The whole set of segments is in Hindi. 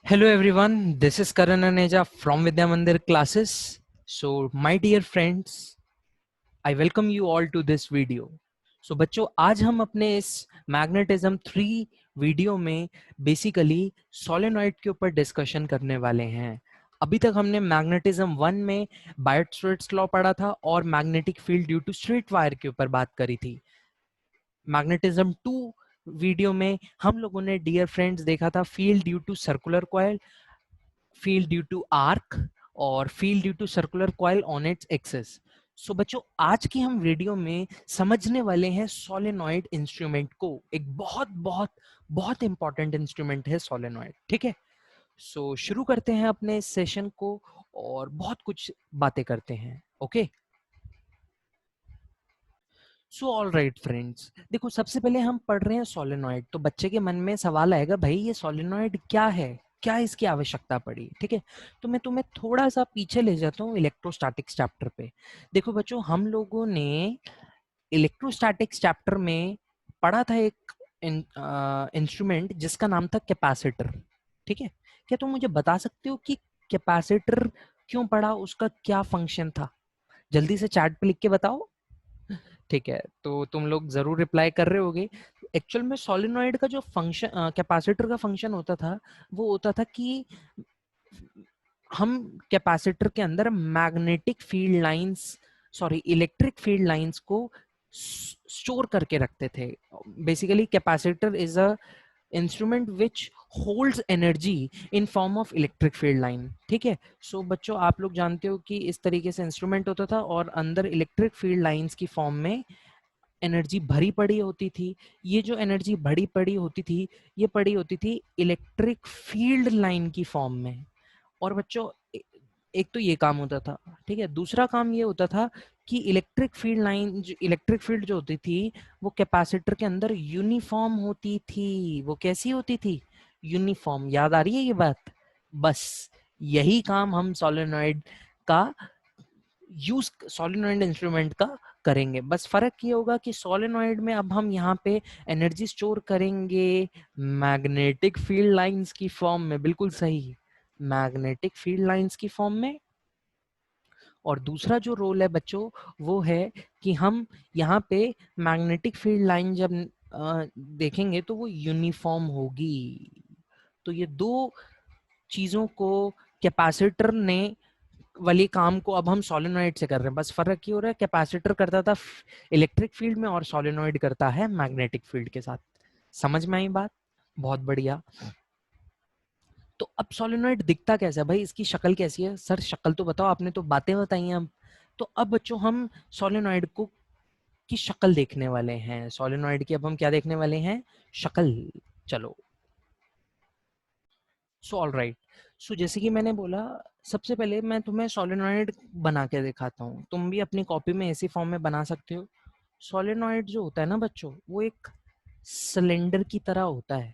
Hello everyone, this is Karan Aneja from Vidya Mandir classes. So my dear friends, I welcome you all to this video. So बच्चों आज हम अपने इस मैग्नेटिज्म 3 वीडियो में बेसिकली सोलेनॉइड के ऊपर डिस्कशन करने वाले हैं। अभी तक हमने मैग्नेटिज्म 1 में बायट-स्टुअर्ट्स लॉ पढ़ा था और magnetic field due to straight wire के ऊपर बात करी थी। मैग्नेटिज्म 2 वीडियो में हम लोगों ने डियर फ्रेंड्स देखा था field due to circular coil, field due to arc और field due to circular coil on its axis. So बच्चों आज की हम वीडियो में समझने वाले हैं सोलेनॉइड इंस्ट्रूमेंट को। एक बहुत बहुत बहुत इंपॉर्टेंट इंस्ट्रूमेंट है सोलेनॉइड, ठीक है। सो शुरू करते हैं अपने इस सेशन को और बहुत कुछ बातें करते हैं, ओके। सो ऑल राइट फ्रेंड्स, देखो सबसे पहले हम पढ़ रहे हैं सोलेनॉइड, तो बच्चे के मन में सवाल आएगा भाई ये सोलेनॉइड क्या है, क्या इसकी आवश्यकता पड़ी, ठीक है। तो मैं तुम्हें थोड़ा सा पीछे ले जाता हूँ इलेक्ट्रोस्टैटिक्स चैप्टर पे। देखो बच्चों हम लोगों ने इलेक्ट्रोस्टैटिक्स चैप्टर में पढ़ा था एक इंस्ट्रूमेंट जिसका नाम था कैपेसिटर, ठीक है। क्या तुम मुझे बता सकते हो कि कैपेसिटर क्यों पढ़ा, उसका क्या फंक्शन था? जल्दी से चैट पे लिख के बताओ। ठीक है, तो तुम लोग जरूर रिप्लाई कर रहे होगे। एक्चुअल में सोलेनॉइड का जो फंक्शन, कैपेसिटर का फंक्शन होता था, वो होता था कि हम कैपेसिटर के अंदर magnetic field lines, sorry electric field lines को स्टोर करके रखते थे। Basically capacitor is a instrument which holds energy in form of electric field line, ठीक है। सो बच्चों आप लोग जानते हो कि इस तरीके से इंस्ट्रूमेंट होता था और अंदर इलेक्ट्रिक फील्ड लाइंस की फॉर्म में एनर्जी भरी पड़ी होती थी। ये जो एनर्जी भरी पड़ी होती थी, ये पड़ी होती थी इलेक्ट्रिक फील्ड लाइन की फॉर्म में। और बच्चों एक तो ये काम होता था, ठीक है। दूसरा काम ये होता था कि electric field line, electric field जो होती थी वो कैपेसिटर के अंदर यूनिफॉर्म होती थी। वो कैसी होती थी? यूनिफॉर्म। याद आ रही है ये बात? बस यही काम हम सोलेनॉइड का यूज, सोलेनॉइड इंस्ट्रूमेंट का करेंगे। बस फर्क ये होगा कि सोलेनॉइड में अब हम यहाँ पे एनर्जी स्टोर करेंगे मैग्नेटिक फील्ड लाइंस की फॉर्म में। बिल्कुल सही, मैग्नेटिक फील्ड लाइंस की फॉर्म में। और दूसरा जो रोल है बच्चों वो है कि हम यहाँ पे मैग्नेटिक फील्ड लाइन जब देखेंगे तो वो यूनिफॉर्म होगी। तो ये दो चीजों को कैपेसिटर ने वाली काम को अब हम सोलेनॉइड से कर रहे हैं। बस फर्क ये हो रहा है, कैपेसिटर करता था इलेक्ट्रिक फील्ड में और सोलेनॉइड करता है मैग्नेटिक फील्ड के साथ। समझ में आई बात? बहुत बढ़िया। तो अब सोलेनॉइड दिखता कैसा है भाई, इसकी शक्ल कैसी है? सर शक्ल तो बताओ, आपने तो बातें बताई हैं। अब तो अब बच्चों हम सोलेनॉइड को की शक्ल देखने वाले हैं। सोलेनॉइड की अब हम क्या देखने वाले हैं? शक्ल। चलो, सो ऑल राइट। सो जैसे कि मैंने बोला, सबसे पहले मैं तुम्हें सोलेनॉइड बना के दिखाता हूँ। तुम भी अपनी कॉपी में ऐसी फॉर्म में बना सकते हो। सोलेनॉइड जो होता है ना बच्चों, वो एक सिलेंडर की तरह होता है।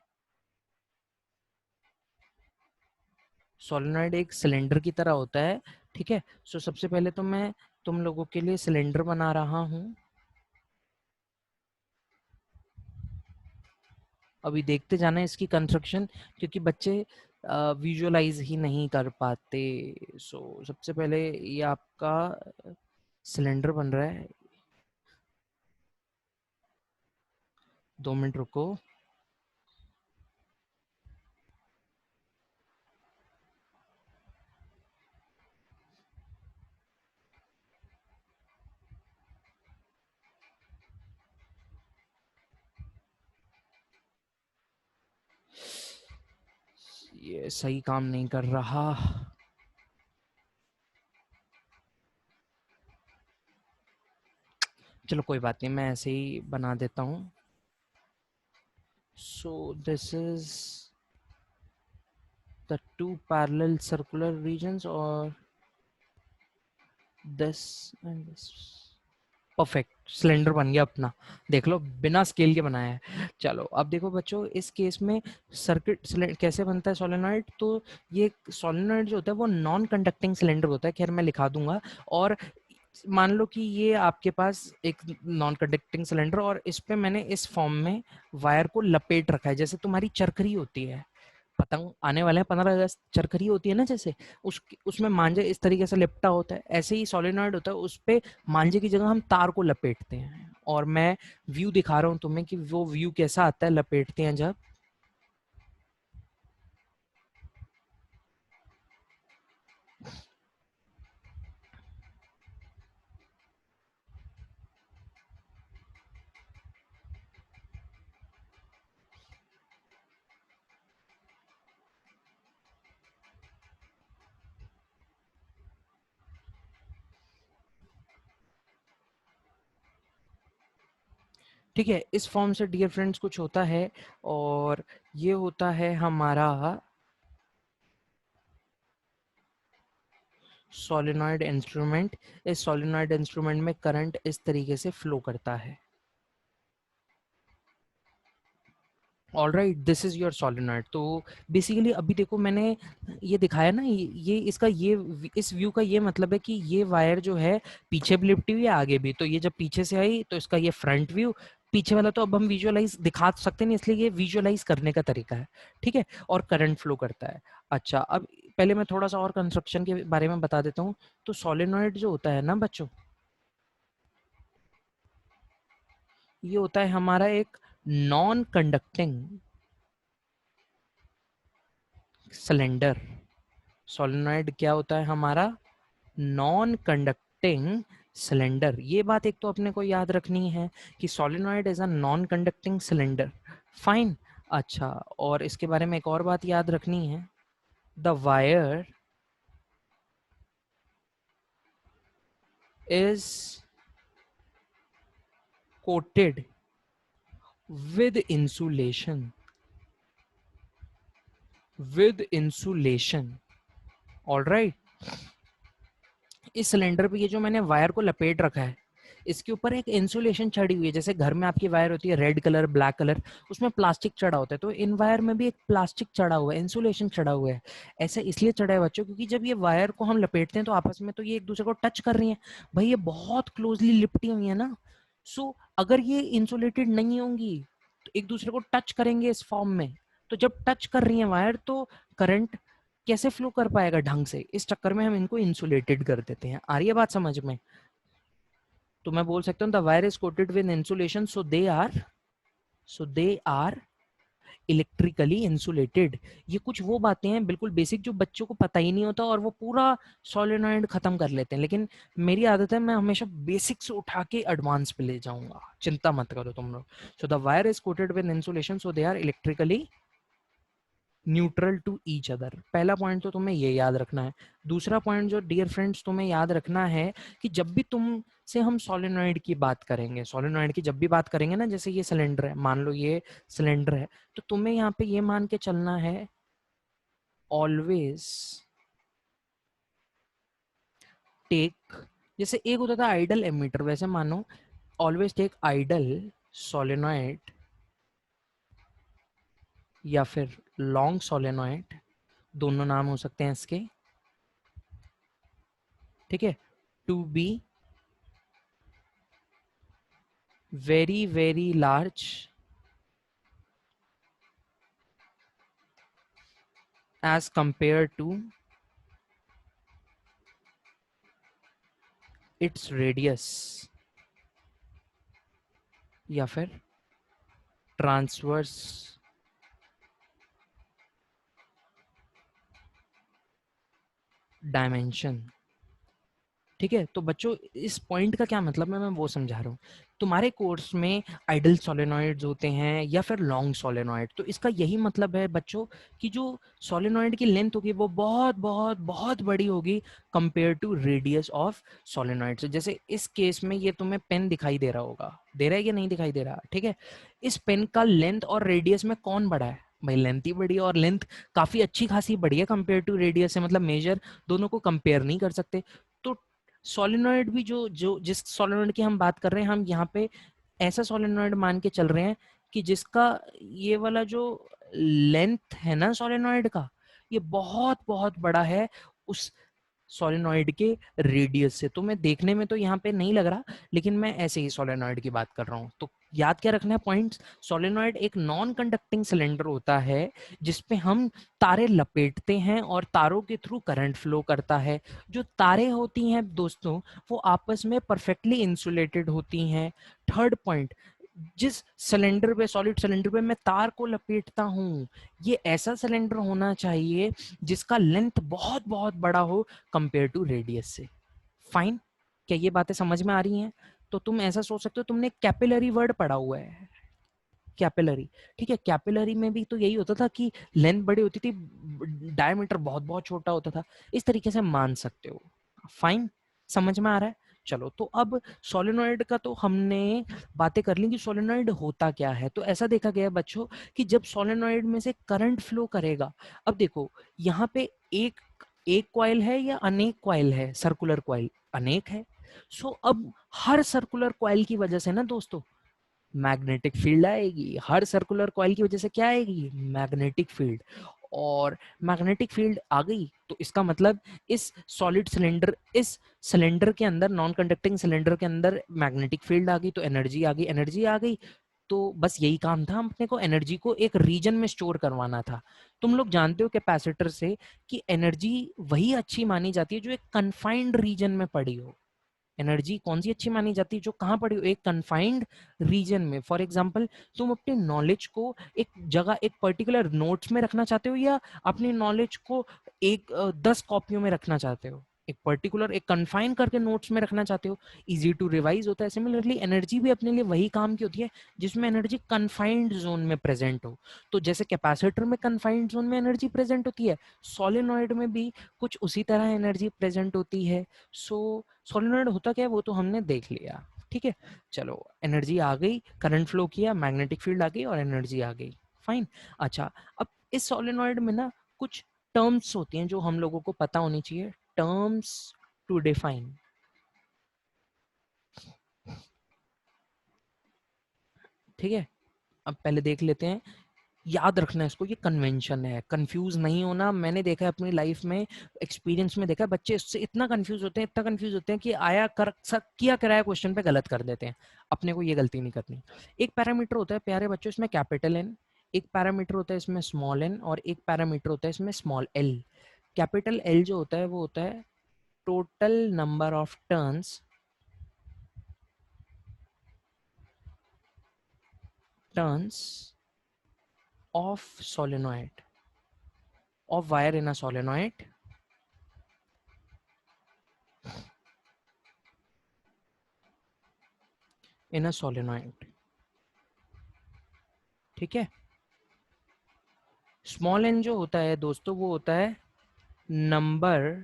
सोलेनॉइड एक सिलेंडर की तरह होता है, ठीक है। सो सबसे पहले तो मैं तुम लोगों के लिए सिलेंडर बना रहा हूँ। अभी देखते जाना इसकी कंस्ट्रक्शन, क्योंकि बच्चे विजुअलाइज ही नहीं कर पाते। सो सबसे पहले ये आपका सिलेंडर बन रहा है। 2 मिनट रुको। ये सही काम नहीं कर रहा। चलो कोई बात नहीं, मैं ऐसे ही बना देता हूँ। So this is the two parallel circular regions और this and this. Perfect, cylinder बन गया अपना। देख लो, बिना स्केल के बनाया है। चलो अब देखो बच्चों, इस केस में सर्किट कैसे बनता है सोलेनॉइड। तो ये सोलेनॉइड जो होता है वो नॉन कंडक्टिंग सिलेंडर होता है। खैर मैं लिखा दूंगा। और मान लो कि ये आपके पास एक नॉन कंडक्टिंग सिलेंडर और इस पे मैंने इस फॉर्म में वायर को लपेट रखा है, जैसे तुम्हारी चरखरी होती है। पतंग आने वाले हैं 15 अगस्त, चरखरी होती है ना जैसे, उसमें मांझे इस तरीके से लिपटा होता है, ऐसे ही सोलेनॉइड होता है, उस पे मांझे की जगह हम तार को लपेटते हैं। और मैं व्यू दिखा रहा हूँ तुम्हें कि वो व्यू कैसा आता है लपेटते हैं जब। ठीक है, इस फॉर्म से डियर फ्रेंड्स कुछ होता है, और ये होता है हमारा सोलेनॉइड इंस्ट्रूमेंट। इस सोलेनॉइड इंस्ट्रूमेंट में करंट इस तरीके से फ्लो करता है। All right, this is your solenoid. तो बेसिकली अभी देखो मैंने ये दिखाया ना, ये इसका ये इस व्यू का ये मतलब है कि ये वायर जो है पीछे भी लिपटी हुई है आगे भी, तो ये जब पीछे से आई तो इसका ये फ्रंट व्यू, पीछे वाला तो अब हम विजुअलाइज दिखा सकते नहीं, इसलिए ये विजुअलाइज करने का तरीका है। ठीक है, और करंट फ्लो करता है। अच्छा, अब पहले मैं थोड़ा सा और कंस्ट्रक्शन के बारे में बता देता हूँ। तो सोलेनॉइड जो होता है ना बच्चों, ये होता है हमारा एक नॉन कंडक्टिंग सिलेंडर। सोलेनॉइड क्या होता है हमारा? Non conducting cylinder. ये बात एक तो अपने को याद रखनी है कि solenoid is a non conducting cylinder. Fine. अच्छा, और इसके बारे में एक और बात याद रखनी है, the wire is coated with insulation, with insulation. All right, इस सिलेंडर पे ये जो मैंने वायर को लपेट रखा है, इसके ऊपर एक इंसुलेशन चढ़ी हुई है। जैसे घर में आपकी वायर होती है रेड कलर ब्लैक कलर, उसमें प्लास्टिक चढ़ा होता है, तो इन वायर में भी एक प्लास्टिक चढ़ा हुआ है, इंसुलेशन चढ़ा हुआ है। ऐसा इसलिए चढ़ा है बच्चों, क्योंकि जब ये वायर को हम लपेटते हैं तो आपस में तो ये एक दूसरे को टच कर रही हैं, भाई ये बहुत क्लोजली लिपटी हुई है ना। सो अगर ये इंसुलेटेड नहीं होंगी तो एक दूसरे को टच करेंगे इस फॉर्म में, तो जब टच कर रही है वायर तो करंट कैसे फ्लो कर पाएगा ढंग से, इस चक्कर में हम इनको इंसुलेटेड कर देते हैं। आ रही है बात समझ में? तो मैं बोल सकता हूँ the wire is coated with insulation, so they are electrically insulated. ये कुछ वो बातें हैं बिल्कुल बेसिक जो बच्चों को पता ही नहीं होता, और वो पूरा सोलेनॉइड खत्म कर लेते हैं, लेकिन मेरी आदत है मैं हमेशा बेसिक से उठा के एडवांस पे ले जाऊंगा, चिंता मत करो तुम लोग। So the wire is coated with insulation, so they are electrically neutral to each other. पहला पॉइंट तो तुम्हें ये याद रखना है। दूसरा पॉइंट जो डियर फ्रेंड्स तुम्हें याद रखना है कि जब भी तुम से हम सोलेनॉइड की बात करेंगे, सोलेनॉइड की जब भी बात करेंगे ना, जैसे ये सिलेंडर है, मान लो ये सिलेंडर है, तो तुम्हें यहाँ पे ये मान के चलना है ऑलवेज टेक, जैसे एक होता था आइडल एमीटर, वैसे मानो ऑलवेज टेक आइडल सोलेनॉइड या फिर लॉन्ग सोलेनॉइड, दोनों नाम हो सकते हैं इसके। ठीक है, to be very very large as compared to its radius या फिर transverse dimension। ठीक है, तो बच्चों इस पॉइंट का क्या मतलब है मैं वो समझा रहा हूँ। तुम्हारे कोर्स में आइडल सोलेनॉइड्स होते हैं या फिर लॉन्ग सोलेनॉइड, तो इसका यही मतलब है बच्चों कि जो सोलेनॉइड की लेंथ होगी वो बहुत बहुत बहुत बड़ी होगी compare to radius of solenoid. जैसे इस केस में ये तुम्हें पेन दिखाई दे रहा होगा, दे रहा है कि नहीं दिखाई दे रहा? ठीक है, इस पेन का लेंथ और रेडियस में कौन बड़ा है? भाई लेंथ ही बड़ी है, और लेंथ काफी अच्छी खासी बड़ी है कंपेयर टू रेडियस से, मतलब मेजर दोनों को कंपेयर नहीं कर सकते। तो सोलेनॉइड भी जो जो जिस सोलेनॉइड की हम बात कर रहे हैं, हम यहाँ पे ऐसा सोलेनॉइड मान के चल रहे हैं कि जिसका ये वाला जो लेंथ है ना सोलेनॉइड का, ये बहुत बहुत बड़ा है उस सोलेनॉइड के रेडियस से। तो मैं देखने में तो यहाँ पे नहीं लग रहा, लेकिन मैं ऐसे ही सोलेनॉइड की बात कर रहा हूँ। तो याद क्या रखना है पॉइंट्स? सोलेनॉइड एक नॉन कंडक्टिंग सिलेंडर होता है जिसपे हम तारे लपेटते हैं और तारों के थ्रू करंट फ्लो करता है। जो तारे होती हैं दोस्तों वो आपस में परफेक्टली इंसुलेटेड होती हैं। थर्ड पॉइंट, जिस सिलेंडर पे, सॉलिड सिलेंडर पे मैं तार को लपेटता हूँ, ये ऐसा सिलेंडर होना चाहिए जिसका लेंथ बहुत बहुत बड़ा हो कंपेयर टू रेडियस से। फाइन, क्या ये बातें समझ में आ रही हैं? तो तुम ऐसा सोच सकते हो, तुमने कैपिलरी वर्ड पढ़ा हुआ है, कैपिलरी, ठीक है। कैपिलरी में भी तो यही होता था कि लेंथ बड़ी होती थी, डायमीटर बहुत बहुत छोटा होता था। इस तरीके से मान सकते हो। फाइन, समझ में आ रहा है? चलो, तो अब सोलेनॉइड का तो हमने बातें कर ली कि सोलेनॉइड होता क्या है। तो ऐसा देखा गया है बच्चों कि जब सोलेनॉइड में से करंट फ्लो करेगा, अब देखो यहाँ पे एक एक कॉइल है या अनेक कॉइल है? सर्कुलर कॉइल अनेक है। सो अब हर सर्कुलर कॉइल की वजह से ना दोस्तों मैग्नेटिक फील्ड आएगी। हर सर्कुलर कॉइल की वजह से क्या आएगी? Magnetic field. और मैग्नेटिक फील्ड आ गई तो इसका मतलब इस सॉलिड सिलेंडर, इस सिलेंडर के अंदर, नॉन कंडक्टिंग सिलेंडर के अंदर मैग्नेटिक फील्ड आ गई, तो एनर्जी आ गई। एनर्जी आ गई तो बस यही काम था, अपने को एनर्जी को एक रीजन में स्टोर करवाना था। तुम लोग जानते हो कैपेसिटर से कि एनर्जी वही अच्छी मानी जाती है जो एक कन्फाइंड रीजन में पड़ी हो। एनर्जी कौन सी अच्छी मानी जाती है? जो कहाँ पड़ी हो? एक कन्फाइंड रीजन में। फॉर एग्जाम्पल, तुम अपनी नॉलेज को एक जगह, एक पर्टिकुलर नोट्स में रखना चाहते हो, या अपनी नॉलेज को एक 10 कॉपियों में रखना चाहते हो? एक पर्टिकुलर, एक कन्फाइन करके नोट्स में रखना चाहते हो, इजी टू रिवाइज होता है। सिमिलरली एनर्जी भी अपने लिए वही काम की होती है जिसमें एनर्जी कन्फाइंड जोन में प्रेजेंट हो। तो जैसे कैपेसिटर में कन्फाइंड जोन में एनर्जी प्रेजेंट होती है, सोलेनॉइड में भी कुछ उसी तरह एनर्जी प्रेजेंट होती है। सो सोलेनॉइड होता क्या है वो तो हमने देख लिया, ठीक है। चलो, एनर्जी आ गई, करंट फ्लो किया, मैग्नेटिक फील्ड आ गई और एनर्जी आ गई। फाइन। अच्छा, अब इस सोलेनॉइड में ना कुछ टर्म्स होती हैं जो हम लोगों को पता होनी चाहिए। टर्म्स टू डिफाइन, ठीक है। अब पहले देख लेते हैं, याद रखना है इसको, ये कन्वेंशन है, कंफ्यूज नहीं होना। मैंने देखा है अपनी लाइफ में, एक्सपीरियंस में देखा है, बच्चे इससे इतना कंफ्यूज होते हैं, इतना कंफ्यूज होते हैं कि आया कर किया कराया क्वेश्चन पे गलत कर देते हैं। अपने को ये गलती नहीं करनी। एक पैरामीटर होता है प्यारे बच्चों इसमें कैपिटल एन, एक पैरामीटर होता है इसमें स्मॉल एन, और एक पैरामीटर होता है इसमें स्मॉल एल। कैपिटल एल जो होता है वो होता है total number of turns of solenoid, of wire in a solenoid, in a solenoid, ठीक है। स्मॉल एन जो होता है दोस्तों वो होता है number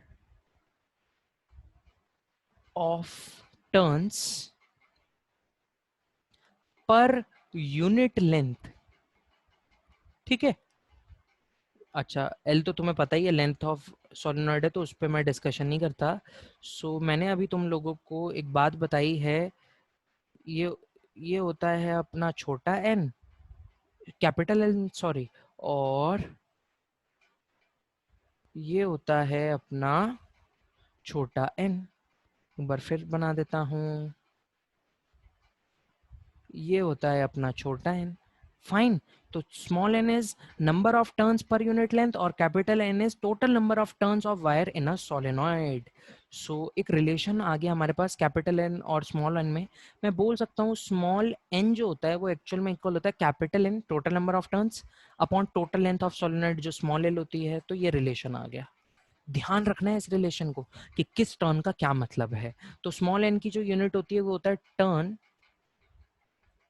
of turns per unit length, ठीक है। अच्छा, एल तो तुम्हें पता ही है, लेंथ ऑफ सोलेनॉइड है, तो उस पर मैं डिस्कशन नहीं करता। सो मैंने अभी तुम लोगों को एक बात बताई है, ये ये होता है अपना छोटा एन, कैपिटल एन सॉरी, और ये होता है अपना छोटा एन। एक बार फिर बना देता हूँ, ये होता है अपना छोटा एन। फाइन। तो small n is number of turns per unit length और capital n is total number of turns of wire in a solenoid. So एक रिलेशन आ गया हमारे पास कैपिटल एन और स्मॉल एन में। मैं बोल सकता हूँ स्मॉल एन जो होता है वो एक्चुअल में इक्वल होता है capital N, total number of turns, upon total length of solenoid जो स्मॉल एल होती है। तो ये रिलेशन आ गया। ध्यान रखना है इस रिलेशन को कि किस टर्न का क्या मतलब है। तो स्मॉल एन की जो यूनिट होती है वो होता है टर्न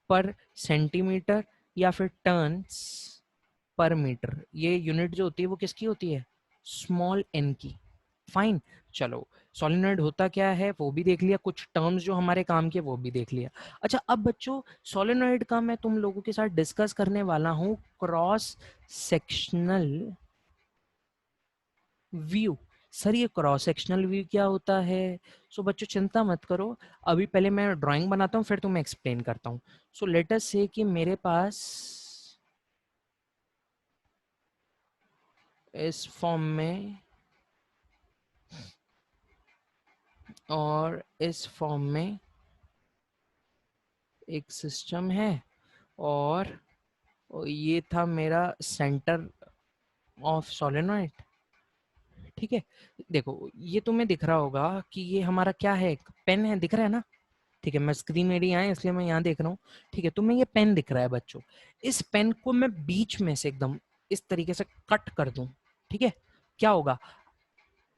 पर सेंटीमीटर, या फिर टर्न्स पर मीटर। ये यूनिट जो होती है वो किसकी होती है? स्मॉल एन की। फाइन। चलो, सोलेनॉइड होता क्या है वो भी देख लिया, कुछ टर्म्स जो हमारे काम के वो भी देख लिया। अच्छा, अब बच्चों सोलेनॉइड का मैं तुम लोगों के साथ डिस्कस करने वाला हूँ क्रॉस सेक्शनल व्यू। सर ये क्रॉस सेक्शनल व्यू क्या होता है? सो बच्चों चिंता मत करो, अभी पहले मैं ड्राइंग बनाता हूँ फिर तुम्हें एक्सप्लेन करता हूँ। सो लेट अस से कि मेरे पास इस फॉर्म में और इस फॉर्म में एक सिस्टम है और ये था मेरा सेंटर ऑफ सोलेनोइड। ठीक है, देखो ये तुम्हें दिख रहा होगा कि ये हमारा क्या है, एक पेन है, दिख रहा है ना। ठीक है, मैं स्क्रीन मेरी यहाँ है इसलिए मैं यहाँ देख रहा हूँ। ठीक है, तुम्हें ये पेन दिख रहा है बच्चों, इस पेन को मैं बीच में से एकदम इस तरीके से कट कर दूं, ठीक है, क्या होगा,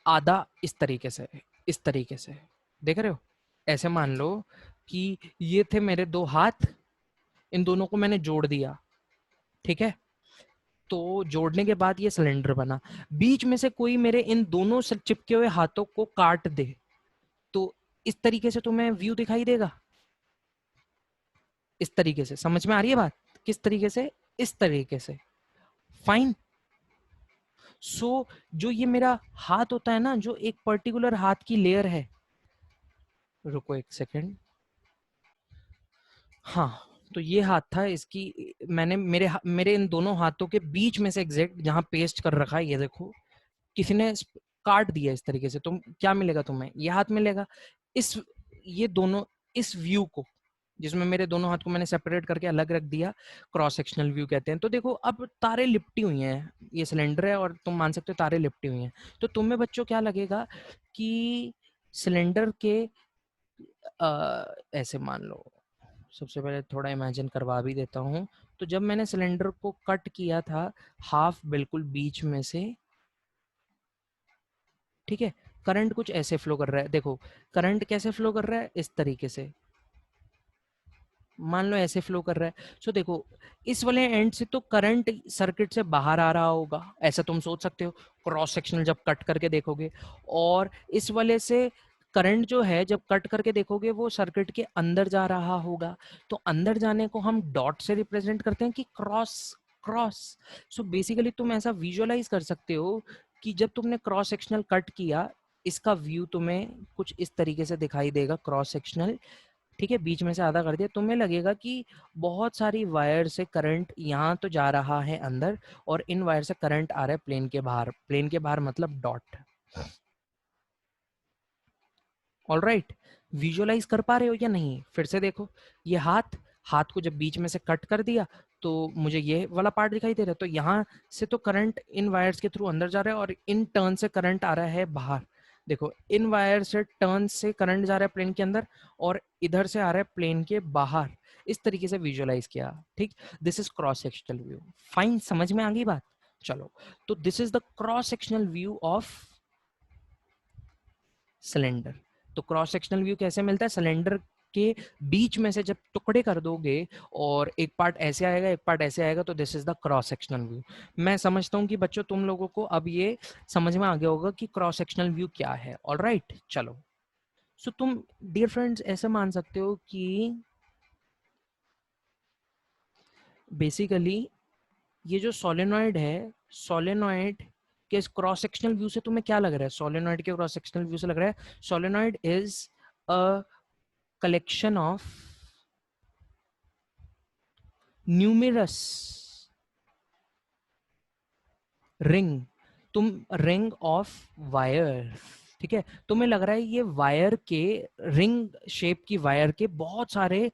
आधा इस तरीके से, इस तरीके से, देख रहे हो, ऐसे मान लो कि ये थे मेरे दो हाथ, इन दोनों को मैंने जोड़ दिया। ठीक है, तो जोड़ने के बाद ये सिलेंडर बना। बीच में से कोई मेरे इन दोनों से चिपके हुए हाथों को काट दे तो इस तरीके से तुम्हें व्यू दिखाई देगा। इस तरीके से समझ में आ रही है बात, किस तरीके से, इस तरीके से। फाइन। सो जो ये मेरा हाथ होता है ना, जो एक पर्टिकुलर हाथ की लेयर है, रुको एक सेकेंड, हाँ, तो ये हाथ था, इसकी मैंने मेरे इन दोनों हाथों के बीच में से एग्जैक्ट जहां पेस्ट कर रखा है, ये देखो, किसी ने काट दिया इस तरीके से, तुम क्या मिलेगा, तुम्हें ये हाथ मिलेगा। इस ये दोनों, इस व्यू को, जिसमें मेरे दोनों हाथ को मैंने सेपरेट करके अलग रख दिया, क्रॉस सेक्शनल व्यू कहते हैं। तो देखो अब तारे लिपटी हुई हैं, ये सिलेंडर है और तुम मान सकते हो तारे लिपटी हुई हैं। तो तुम्हें बच्चों क्या लगेगा कि सिलेंडर के ऐसे मान लो, सबसे पहले थोड़ा इमेजिन करवा भी देता हूँ। तो जब मैंने सिलेंडर को कट किया था हाफ बिल्कुल बीच में से, ठीक है, करंट कुछ ऐसे फ्लो कर रहा है, देखो करंट कैसे फ्लो कर रहा है, इस तरीके से, मान लो ऐसे फ्लो कर रहा है। सो देखो इस वाले एंड से तो करंट सर्किट से बाहर आ रहा होगा, ऐसा तुम सोच सकते हो क्रॉस सेक्शनल जब कट करके देखोगे। और इस वाले से करंट जो है जब कट करके देखोगे वो सर्किट के अंदर जा रहा होगा। तो अंदर जाने को हम डॉट से रिप्रेजेंट करते हैं कि क्रॉस, क्रॉस। सो बेसिकली तुम ऐसा विजुअलाइज कर सकते हो कि जब तुमने क्रॉस सेक्शनल कट किया, इसका व्यू तुम्हें कुछ इस तरीके से दिखाई देगा, क्रॉस सेक्शनल, ठीक है, बीच में से आधा कर दिया, तुम्हें लगेगा कि बहुत सारी वायर से करंट यहाँ तो जा रहा है अंदर और इन वायर से करंट आ रहा है प्लेन के बाहर, प्लेन के बाहर मतलब डॉट। ऑल राइट, विजुअलाइज कर पा रहे हो या नहीं, फिर से देखो, ये हाथ, हाथ को जब बीच में से कट कर दिया तो मुझे ये वाला पार्ट दिखाई दे रहा है, तो यहाँ से तो करंट इन वायर्स के थ्रू अंदर जा रहा है और इन टर्न से करंट आ रहा है बाहर। देखो इन वायर से टर्न से करंट जा रहा है प्लेन के अंदर और इधर से आ रहा है प्लेन के बाहर, इस तरीके से विजुअलाइज किया। ठीक, this is cross sectional view. Fine, समझ में आ गई बात। चलो, तो this is the cross sectional view of cylinder. तो क्रॉस सेक्शनल व्यू कैसे मिलता है, सिलेंडर के बीच में से जब टुकड़े कर दोगे और एक पार्ट ऐसे आएगा एक पार्ट ऐसे आएगा, तो this is the cross sectional view. मैं समझता हूँ कि बच्चों तुम लोगों को अब ये समझ में आ गया होगा कि क्रॉस सेक्शनल व्यू क्या है। ऑल राइट, चलो, सो तुम डियर फ्रेंड्स ऐसे मान सकते हो कि बेसिकली ये जो सोलेनॉइड है, सोलेनॉइड के क्रॉस सेक्शनल व्यू से तुम्हें क्या लग रहा है, सोलेनॉइड के क्रॉस सेक्शनल व्यू से लग रहा है solenoid is a collection of numerous ring, तुम रिंग ऑफ वायर, ठीक है, तुम्हें लग रहा है ये वायर के, रिंग शेप की वायर के बहुत सारे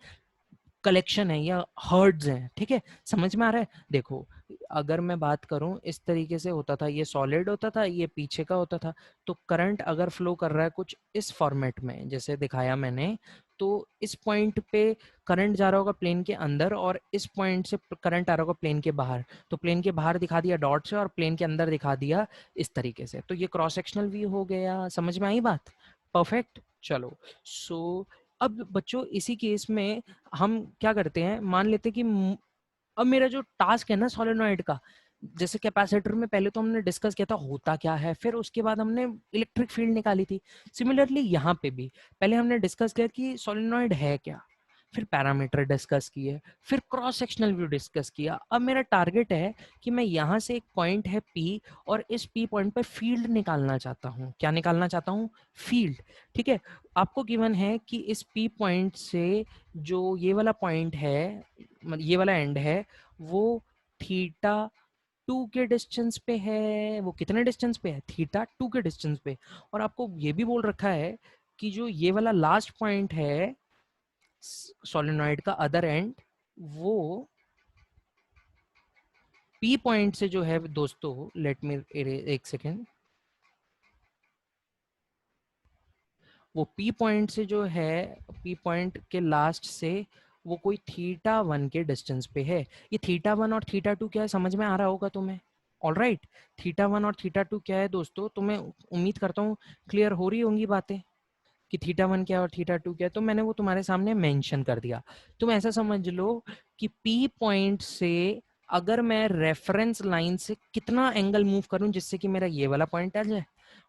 कलेक्शन है या हर्ड्स हैं। ठीक है, समझ में आ रहा है। देखो अगर मैं बात करूं, इस तरीके से होता था, ये सॉलिड होता था, ये पीछे का होता था, तो करंट अगर फ्लो कर रहा है कुछ इस फॉर्मेट में जैसे दिखाया मैंने, तो इस पॉइंट पे करंट जा रहा होगा प्लेन के अंदर और इस पॉइंट से करंट आ रहा होगा प्लेन के बाहर। तो प्लेन के बाहर दिखा दिया डॉट से और प्लेन के अंदर दिखा दिया इस तरीके से। तो ये क्रॉस सेक्शनल व्यू हो गया, समझ में आई बात। परफेक्ट। चलो, सो अब बच्चों इसी केस में हम क्या करते हैं, मान लेते हैं कि अब मेरा जो टास्क है ना सोलेनॉइड का, जैसे कैपेसिटर में पहले तो हमने डिस्कस किया था होता क्या है, फिर उसके बाद हमने इलेक्ट्रिक फील्ड निकाली थी। सिमिलरली यहाँ पे भी पहले हमने डिस्कस किया कि सोलेनॉइड है क्या, फिर पैरामीटर डिस्कस किए, फिर क्रॉस सेक्शनल व्यू डिस्कस किया। अब मेरा टारगेट है कि मैं यहाँ से एक पॉइंट है पी और इस पी पॉइंट पे फील्ड निकालना चाहता हूँ। क्या निकालना चाहता हूँ, फील्ड। ठीक है, आपको गिवन है कि इस पी पॉइंट से जो ये वाला पॉइंट है, ये वाला एंड है, वो थीटा 2 के डिस्टेंस पे है। वो कितने डिस्टेंस पे है, थीटा 2 के डिस्टेंस पे। और आपको ये भी बोल रखा है कि जो ये वाला लास्ट पॉइंट है सोलेनॉइड का अदर एंड वो पी पॉइंट से जो है दोस्तों, लेट मी एक सेकेंड, वो पी पॉइंट से जो है, पी पॉइंट के लास्ट से वो कोई थीटा वन के डिस्टेंस पे है। ये थीटा वन और थीटा टू क्या है समझ में आ रहा होगा तुम्हें? ऑल राइट, थीटा वन और थीटा टू क्या है दोस्तों, तुम्हें उम्मीद करता हूँ क्लियर हो रही होंगी बातें कि थीटा वन क्या है और थीटा टू क्या है। तो मैंने वो तुम्हारे सामने मेंशन कर दिया। तुम ऐसा समझ लो कि पी पॉइंट से अगर मैं रेफरेंस लाइन से कितना एंगल मूव करूं जिससे कि मेरा ये वाला पॉइंट आ जाए,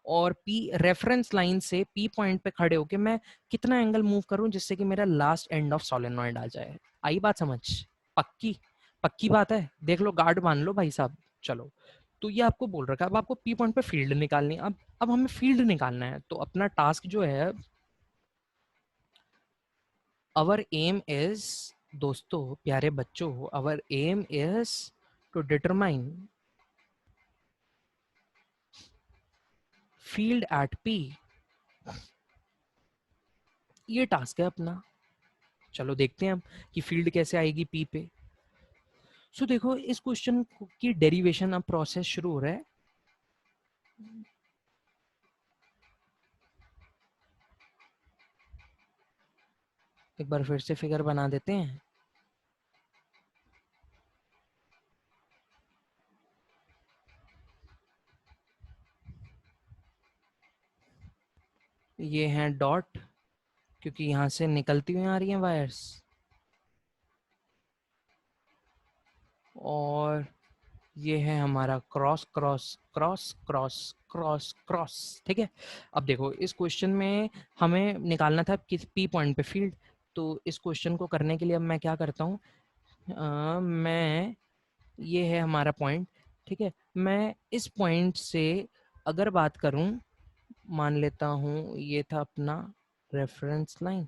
और पी रेफरेंस लाइन से पी पॉइंट पे खड़े होके मैं कितना एंगल मूव करूं जिससे कि मेरा लास्ट एंड ऑफ सोलेनॉइड आ जाए। आई बात समझ? पक्की पक्की बात है, देख लो, गार्ड मान लो भाई साहब। चलो, तो ये आपको बोल रखा है, अब आपको पी पॉइंट पे फील्ड निकालनी है। अब हमें फील्ड निकालना है, तो अपना टास्क जो है, our aim is, दोस्तों प्यारे बच्चों, our aim is to determine field at P। ये टास्क है अपना। चलो देखते हैं हम कि फील्ड कैसे आएगी P पे। सो देखो, इस क्वेश्चन की डेरिवेशन अब प्रोसेस शुरू हो रहा है। एक बार फिर से फिगर बना देते हैं। ये हैं डॉट, क्योंकि यहाँ से निकलती हुई आ रही हैं वायर्स, और ये है हमारा cross cross cross cross cross cross. ठीक है, अब देखो इस क्वेश्चन में हमें निकालना था किस पी पॉइंट पे फील्ड। तो इस क्वेश्चन को करने के लिए अब मैं क्या करता हूँ, मैं, ये है हमारा पॉइंट, ठीक है, मैं इस पॉइंट से अगर बात करूँ, मान लेता हूँ ये था अपना रेफरेंस लाइन।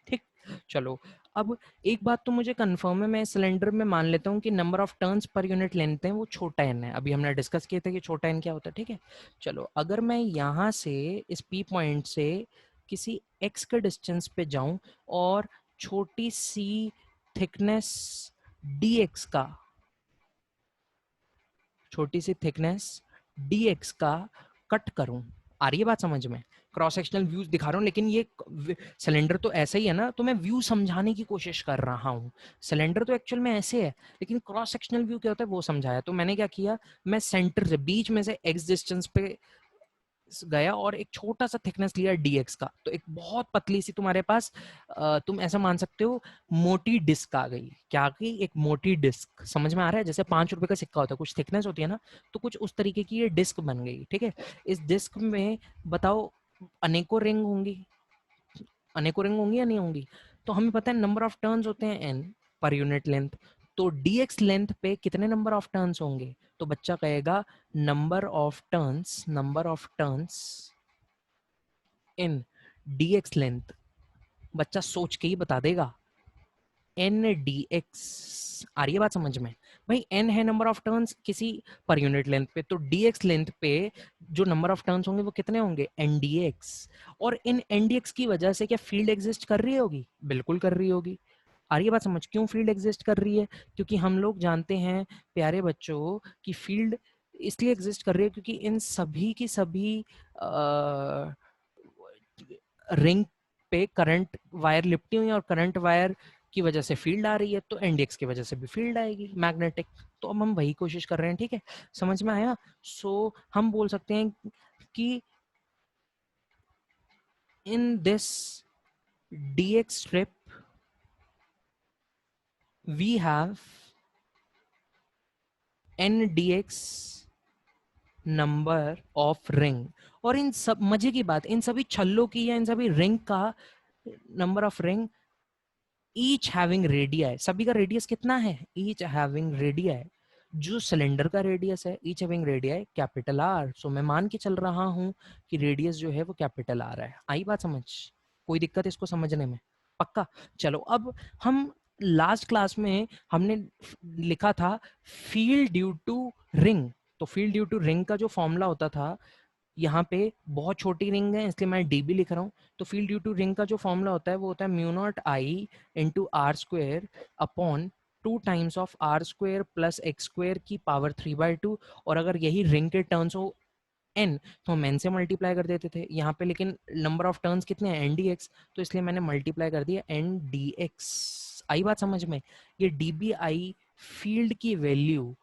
ठीक, चलो, अब एक बात तो मुझे कंफर्म है, मैं सिलेंडर में मान लेता हूँ कि number of turns per unit length है वो छोटा एन है। अभी हमने डिस्कस किए थे कि छोटा एन क्या होता है। ठीक है, चलो, अगर मैं यहाँ से इस पी पॉइंट से किसी एक्स के डिस्टेंस पे जाऊं और छोटी सी थिकनेस डी एक्स का, छोटी सी थिकनेस डी एक्स का कट करूं, आ रही है बात समझ में? क्रॉस सेक्शनल व्यूज दिखा रहा हूँ, लेकिन ये सिलेंडर तो ऐसा ही है ना, तो मैं व्यू समझाने की कोशिश कर रहा हूँ। सिलेंडर तो एक्चुअल में ऐसे है, लेकिन क्रॉस सेक्शनल व्यू क्या होता है वो समझाया। तो मैंने क्या किया, मैं सेंटर से बीच में से एक्स डिस्टेंस पे गया और एक छोटा सा थिकनेस लिया डीएक्स का। तो एक बहुत पतली सी तुम्हारे पास, तुम ऐसा मान सकते हो, मोटी डिस्क आ गई। क्या आ गई? एक मोटी डिस्क। समझ में आ रहा है? जैसे 5 रुपए का सिक्का होता है, कुछ थिकनेस होती है ना, तो कुछ उस तरीके की ये डिस्क बन गई। ठीक है, इस डिस्क में बताओ अनेकों रिंग होंगी, अनेकों रिंग होंगी या नहीं होंगी? तो हमें पता है नंबर ऑफ टर्न्स होते हैं एन पर यूनिट लेंथ। तो डीएक्स लेंथ पे कितने नंबर ऑफ टर्न्स होंगे? तो बच्चा कहेगा number of turns, number of turns in dx length. बच्चा सोच के ही बता देगा, एन डी एक्स। आ रही है बात समझ में? भाई एन है नंबर ऑफ टर्न्स किसी पर यूनिट लेंथ पे, तो डीएक्स लेंथ पे जो नंबर ऑफ टर्न्स होंगे वो कितने होंगे? एनडीएक्स। और इन एनडीएक्स की वजह से क्या फील्ड एग्जिस्ट कर रही होगी? बिल्कुल कर रही होगी। आ रही है बात समझ? क्यों फील्ड एग्जिस्ट कर रही है? क्योंकि हम लोग जानते हैं प्यारे बच्चों कि फील्ड इसलिए एग्जिस्ट कर रही है क्योंकि इन सभी की सभी रिंग पे करंट वायर लिपटी हुई है, और करंट वायर की वजह से फील्ड आ रही है, तो एनडीएक्स की वजह से भी फील्ड आएगी मैग्नेटिक। तो अब हम वही कोशिश कर रहे हैं। ठीक है, समझ में आया? सो हम बोल सकते हैं कि in this dx strip we have n dx number of ring. और इन सब मजे की बात, इन सभी छल्लों की या इन सभी रिंग का number of ring each having radii, सभी का रेडियस कितना है? ईच हैविंग रेडिया, जो सिलेंडर का रेडियस है each having radii capital r. So मैं मान के चल रहा हूं कि रेडियस जो है वो कैपिटल आर है। आई बात समझ? कोई दिक्कत इसको समझने में? पक्का? चलो, अब हम लास्ट क्लास में हमने लिखा था फील्ड ड्यू टू रिंग। तो फील्ड ड्यू टू रिंग का जो फॉर्मूला होता था, यहाँ पे बहुत छोटी रिंग है इसलिए मैं डीबी लिख रहा हूँ। तो फील्ड ड्यू टू रिंग का जो फॉर्मूला होता है वो होता है mu not I into are square upon 2 times of R square plus x square की पावर 3/2। और अगर यही रिंग के टर्न्स हो n तो हम n से मल्टीप्लाई कर देते थे यहाँ पे, लेकिन नंबर ऑफ टर्न्स कितने हैं, n dx, तो इसलिए मैंने मल्टीप्लाई कर दिया n dx। आई बात समझ में? ये dbi फील्ड की वैल्यू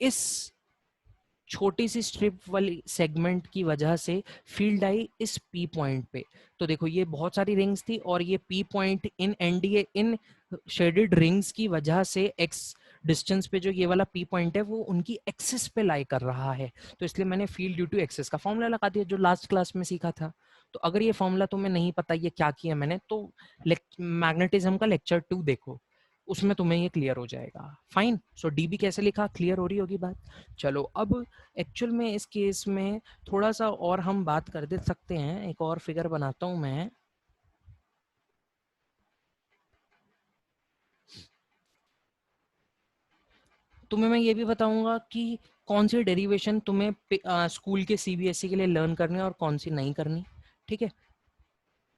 इस छोटी सी स्ट्रिप वाली सेगमेंट की वजह से फील्ड आई इस पी पॉइंट पे। तो देखो ये बहुत सारी रिंग्स थी और ये P point in NDA in shaded rings की वजह से एक्स डिस्टेंस पे जो ये वाला पी पॉइंट है वो उनकी एक्सिस पे लाई कर रहा है। तो इसलिए मैंने फील्ड ड्यू टू एक्सिस का फॉर्मूला लगा दिया जो लास्ट क्लास में सीखा था। तो अगर ये फॉर्मूला तुम्हें नहीं पता ये क्या किया मैंने, तो मैग्नेटिज्म का लेक्चर 2 देखो, उसमें तुम्हें ये क्लियर हो जाएगा। फाइन। सो डीबी कैसे लिखा, क्लियर हो रही होगी बात। चलो अब एक्चुअल में इस केस में थोड़ा सा और हम बात कर दे सकते हैं। एक और फिगर बनाता हूं मैं। तुम्हें मैं ये भी बताऊंगा कि कौन सी डेरिवेशन तुम्हें स्कूल के सीबीएसई के लिए लर्न करनी है और कौन सी नहीं करनी। ठीक है।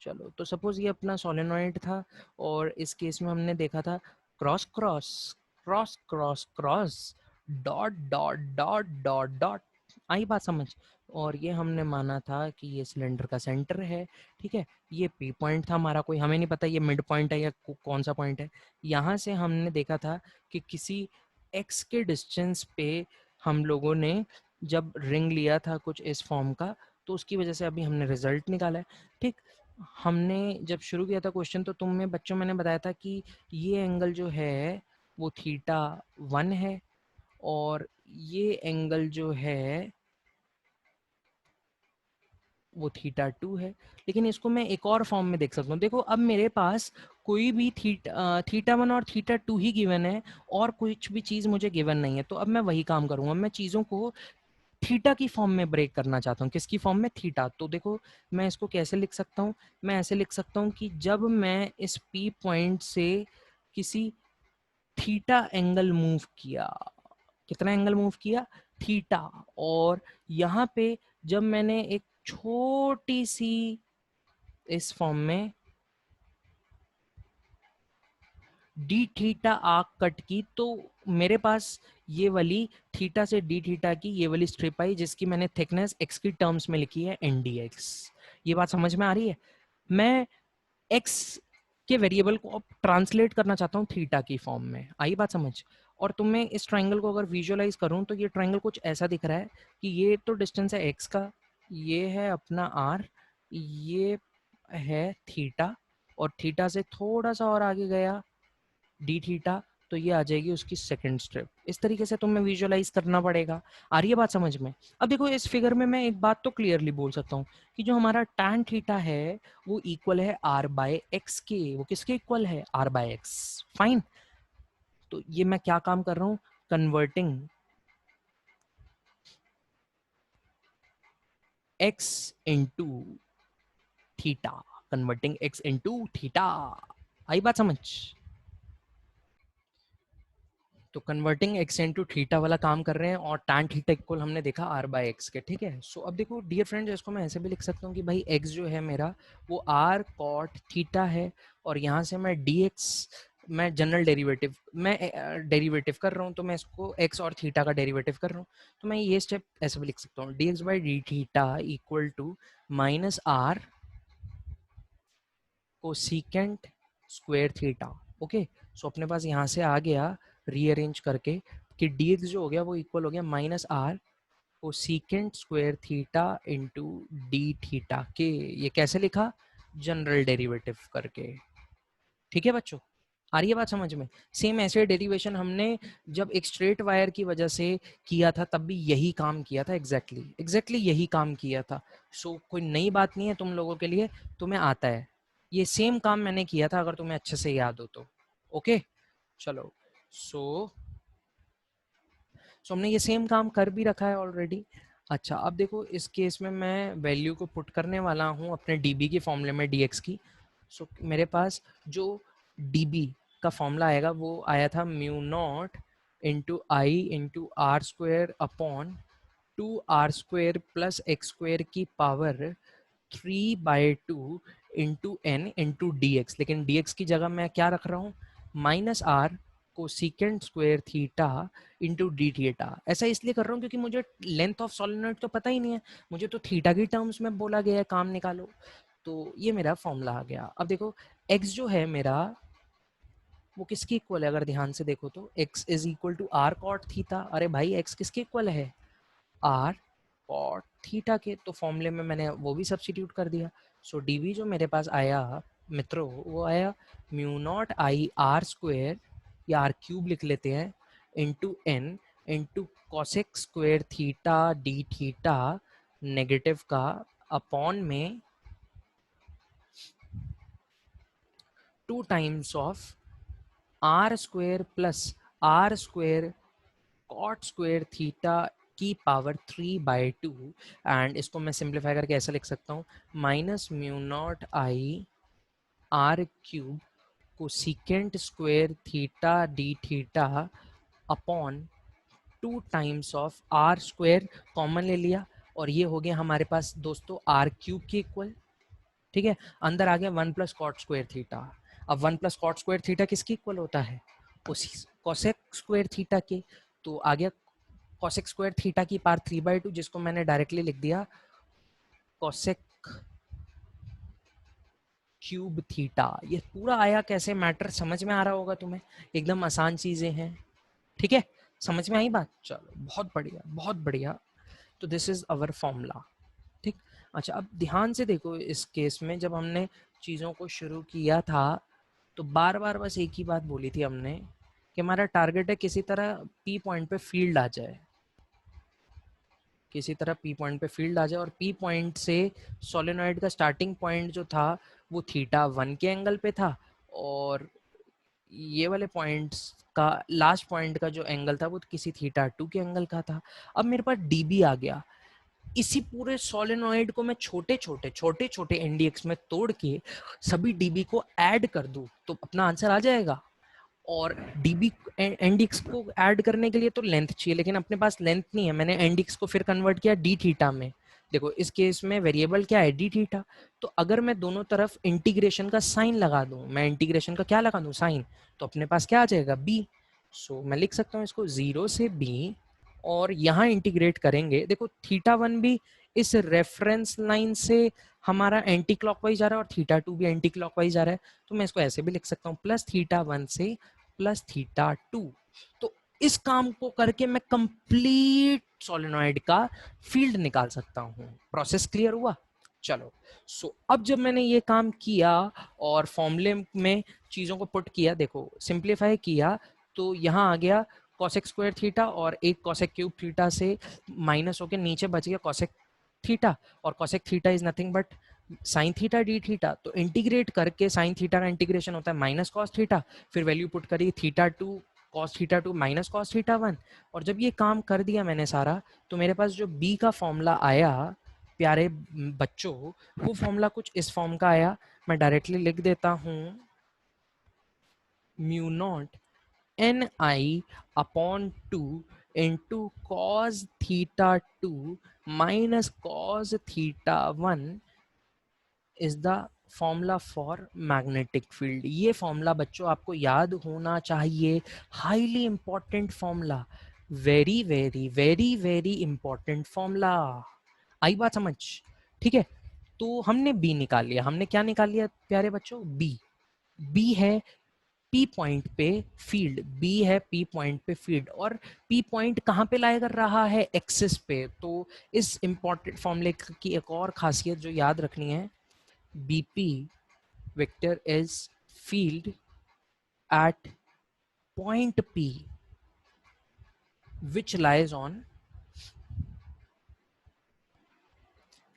चलो तो सपोज ये अपना सोलेनॉइड था और इस केस में हमने देखा था cross cross cross cross cross dot dot dot dot dot. आई बात समझ? और ये हमने माना था कि ये सिलेंडर का सेंटर है। ठीक है। ये पी पॉइंट था हमारा, कोई हमें नहीं पता ये मिड पॉइंट है या कौन सा पॉइंट है। यहाँ से हमने देखा था कि किसी एक्स के डिस्टेंस पे हम लोगों ने जब रिंग लिया था कुछ इस फॉर्म का, तो उसकी वजह से अभी हमने रिजल्ट निकाला है। ठीक। हमने जब शुरू किया था क्वेश्चन तो तुम्हें बच्चों मैंने बताया था कि ये एंगल जो है वो थीटा 1 है और ये एंगल जो है वो थीटा 2 है। लेकिन इसको मैं एक और फॉर्म में देख सकता हूँ। देखो अब मेरे पास कोई भी थीटा 1 और थीटा 2 ही गिवन है और कुछ भी चीज़ मुझे गिवन नहीं है। तो अब मैं वही काम करूँगा, मैं चीज़ों को थीटा की फॉर्म में ब्रेक करना चाहता हूँ। किसकी फॉर्म में? थीटा। तो देखो मैं इसको कैसे लिख सकता हूँ, मैं ऐसे लिख सकता हूँ कि जब मैं इस पी पॉइंट से किसी थीटा एंगल मूव किया, कितना एंगल मूव किया? थीटा। और यहाँ पे जब मैंने एक छोटी सी इस फॉर्म में डी थीटा आर्क कट की, तो मेरे पास ये वाली थीटा से डी थीटा की ये वाली स्ट्रिप आई जिसकी मैंने थिकनेस एक्स की टर्म्स में लिखी है एन डी एक्स। ये बात समझ में आ रही है? मैं एक्स के वेरिएबल को अब ट्रांसलेट करना चाहता हूँ थीटा की फॉर्म में। आई बात समझ? और तुम्हें इस ट्राइंगल को अगर विजुअलाइज करूँ तो ये ट्राइंगल कुछ ऐसा दिख रहा है कि ये तो डिस्टेंस है एक्स का, ये है अपना आर, ये है थीटा, और थीटा से थोड़ा सा और आगे गया डी थीटा, तो ये आ जाएगी उसकी सेकंड स्ट्रिप। इस तरीके से तुम्हें विजुअलाइज करना पड़ेगा। आ रही है बात समझ में? अब देखो इस फिगर में मैं एक बात तो क्लियरली बोल सकता हूँ कि जो हमारा tan थीटा है वो इक्वल है r बाय एक्स के। वो किसके इक्वल है? r by x. फाइन। तो ये मैं क्या काम कर रहा हूँ? Converting x into theta, converting x into theta. आई बात समझ? तो कन्वर्टिंग एक्स इंटू थीटा वाला काम कर रहे हैं और tan थीटा इक्वल हमने देखा r बाय एक्स के। ठीक है। सो अब देखो डियर फ्रेंड्स, इसको मैं ऐसे भी लिख सकता हूँ कि भाई x जो है मेरा वो r cot थीटा है, और यहाँ से मैं dx, मैं जनरल डेरिवेटिव, मैं डेरिवेटिव कर रहा हूँ तो मैं इसको x और थीटा का डेरिवेटिव कर रहा हूँ। तो मैं ये स्टेप ऐसे भी लिख सकता हूँ, dx by d theta equal to minus r cosecant square theta. Okay. So अपने पास यहाँ से आ गया रीअरेंज करके कि dx जो हो गया वो इक्वल हो गया minus r cosecant square theta into D theta के। ये कैसे लिखा? जनरल डेरिवेटिव करके। ठीक है बच्चों, आ रही है बात समझ में? सेम ऐसे डेरिवेशन हमने जब एक स्ट्रेट वायर की वजह से किया था तब भी यही काम किया था, एग्जैक्टली यही काम किया था। सो कोई नई बात नहीं है तुम लोगों के लिए, तुम्हें आता है। ये सेम काम मैंने किया था अगर तुम्हें अच्छे से याद हो तो। ओके। चलो। सो सो हमने ये सेम काम कर भी रखा है ऑलरेडी। अच्छा अब देखो इस केस में मैं वैल्यू को पुट करने वाला हूँ अपने db के फॉर्मूले में dx की। सो मेरे पास जो db का फॉर्मूला आएगा वो आया था mu not into I into are square upon 2r² plus x square की power 3/2 into n into d x, लेकिन डी एक्स की जगह मैं क्या रख रहा हूँ, माइनस आर को secant square theta into D theta. ऐसा इसलिए कर रहा हूँ क्योंकि मुझे लेंथ ऑफ सोलेनोइड तो पता ही नहीं है, मुझे तो थीटा की टर्म्स में बोला गया है काम निकालो। तो ये मेरा फॉर्मूला आ गया। अब देखो x जो है मेरा वो किसके इक्वल है, अगर ध्यान से देखो तो x is equal to R cot theta. अरे भाई x किसके इक्वल है, आर कॉट थीटा के। तो फॉर्मूले में मैंने वो भी सब्स्टिट्यूट कर दिया। सो dv जो मेरे पास आया मित्रों वो आया mu not I r square या आर क्यूब लिख लेते हैं into n into cosec square theta d theta negative का अपॉन में 2 times of r square plus r square cot square theta की पावर 3/2। एंड इसको मैं सिंप्लीफाई करके ऐसा लिख सकता हूँ minus mu not I r cube को secant square theta d theta upon 2 times of r square common ले लिया और ये हो गया हमारे पास दोस्तों आर क्यूब के इक्वल। ठीक है, अंदर आ गया 1 प्लस कॉट स्क्वायर थीटा। अब 1 प्लस कॉट स्क्वायर थीटा किसके इक्वल होता है, उसी कॉसेक स्क्वायर थीटा के। तो आ गया कॉसेक स्क्वायर थीटा की पावर 3/2 जिसको मैंने डायरेक्टली लिख दिया कॉसेक क्यूब थीटा। ये पूरा आया कैसे, मैटर समझ में आ रहा होगा तुम्हें, एकदम आसान चीजें हैं। ठीक है, समझ में आई बात, चलो बहुत बढ़िया बहुत बढ़िया। तो दिस इज अवर फॉर्मूला। ठीक, अच्छा अब ध्यान से देखो इस केस में जब हमने चीज़ों को शुरू किया था तो बार बार बस एक ही बात बोली थी हमने कि हमारा टारगेट है किसी तरह पी पॉइंट पे फील्ड आ जाए, किसी तरह पी पॉइंट पे फील्ड आ जाए और पी पॉइंट से सोलेनॉइड का स्टार्टिंग पॉइंट जो था वो थीटा 1 के एंगल पे था और ये वाले पॉइंट्स का लास्ट पॉइंट का जो एंगल था वो किसी थीटा 2 के एंगल का था। अब मेरे पास डीबी आ गया, इसी पूरे सोलेनॉइड को मैं छोटे छोटे एनडीएक्स में तोड़ के सभी डीबी को ऐड कर दूं तो अपना आंसर आ जाएगा। और डीबी एनडीएक्स को ऐड करने के लिए तो लेंथ चाहिए, लेकिन अपने पास लेंथ नहीं है, मैंने एनडीएक्स को फिर कन्वर्ट किया डी थीटा में। देखो इस केस में वेरिएबल क्या है, डी थीटा। तो अगर मैं दोनों तरफ इंटीग्रेशन का साइन लगा दूं, मैं इंटीग्रेशन का क्या लगा दूं, साइन, तो अपने पास क्या आ जाएगा, बी। सो मैं लिख सकता हूँ इसको 0 से बी और यहाँ इंटीग्रेट करेंगे। देखो थीटा 1 भी इस रेफरेंस लाइन से हमारा एंटी क्लॉकवाइज जा रहा है और थीटा 2 भी एंटी क्लॉकवाइज जा रहा है, तो मैं इसको ऐसे भी लिख सकता हूँ प्लस थीटा 1 से प्लस थीटा 2। तो इस काम को करके मैं कंप्लीट सोलेनॉइड का फील्ड निकाल सकता हूँ। प्रोसेस क्लियर हुआ, चलो। सो अब जब मैंने ये काम किया और फॉर्मूले में चीज़ों को पुट किया, देखो सिंप्लीफाई किया तो यहाँ आ गया कॉसेक स्क्वायर थीटा और एक कॉसेक क्यूब थीटा से माइनस होकर नीचे बच गया कॉसेक थीटा, और cosec theta is nothing but sine theta d theta. तो इंटीग्रेट करके साइन थीटा का इंटीग्रेशन होता है माइनस कॉस थीटा, फिर वैल्यू पुट करी theta 2 cos theta 2 minus cos theta 1। और जब ये काम कर दिया मैंने सारा, तो मेरे पास जो बी का फॉर्मूला आया प्यारे बच्चों, वो फॉर्मूला कुछ इस फॉर्म का आया। मैं डायरेक्टली लिख देता हूँ mu not an I upon 2 into cos theta 2 minus cos theta 1 is the formula for magnetic field. ये फॉर्मूला बच्चों आपको याद होना चाहिए, highly important formula, very very very very important formula. आई बात समझ, ठीक है। तो हमने बी निकाल लिया, हमने क्या निकाल लिया प्यारे बच्चों, बी। बी है पी पॉइंट पे फील्ड, बी है पी पॉइंट पे फील्ड, और पी पॉइंट कहाँ पे लाई कर रहा है, एक्सिस पे। तो इस इंपॉर्टेंट फॉर्मूले की एक और खासियत जो याद रखनी है, BP vector is field at point P which lies on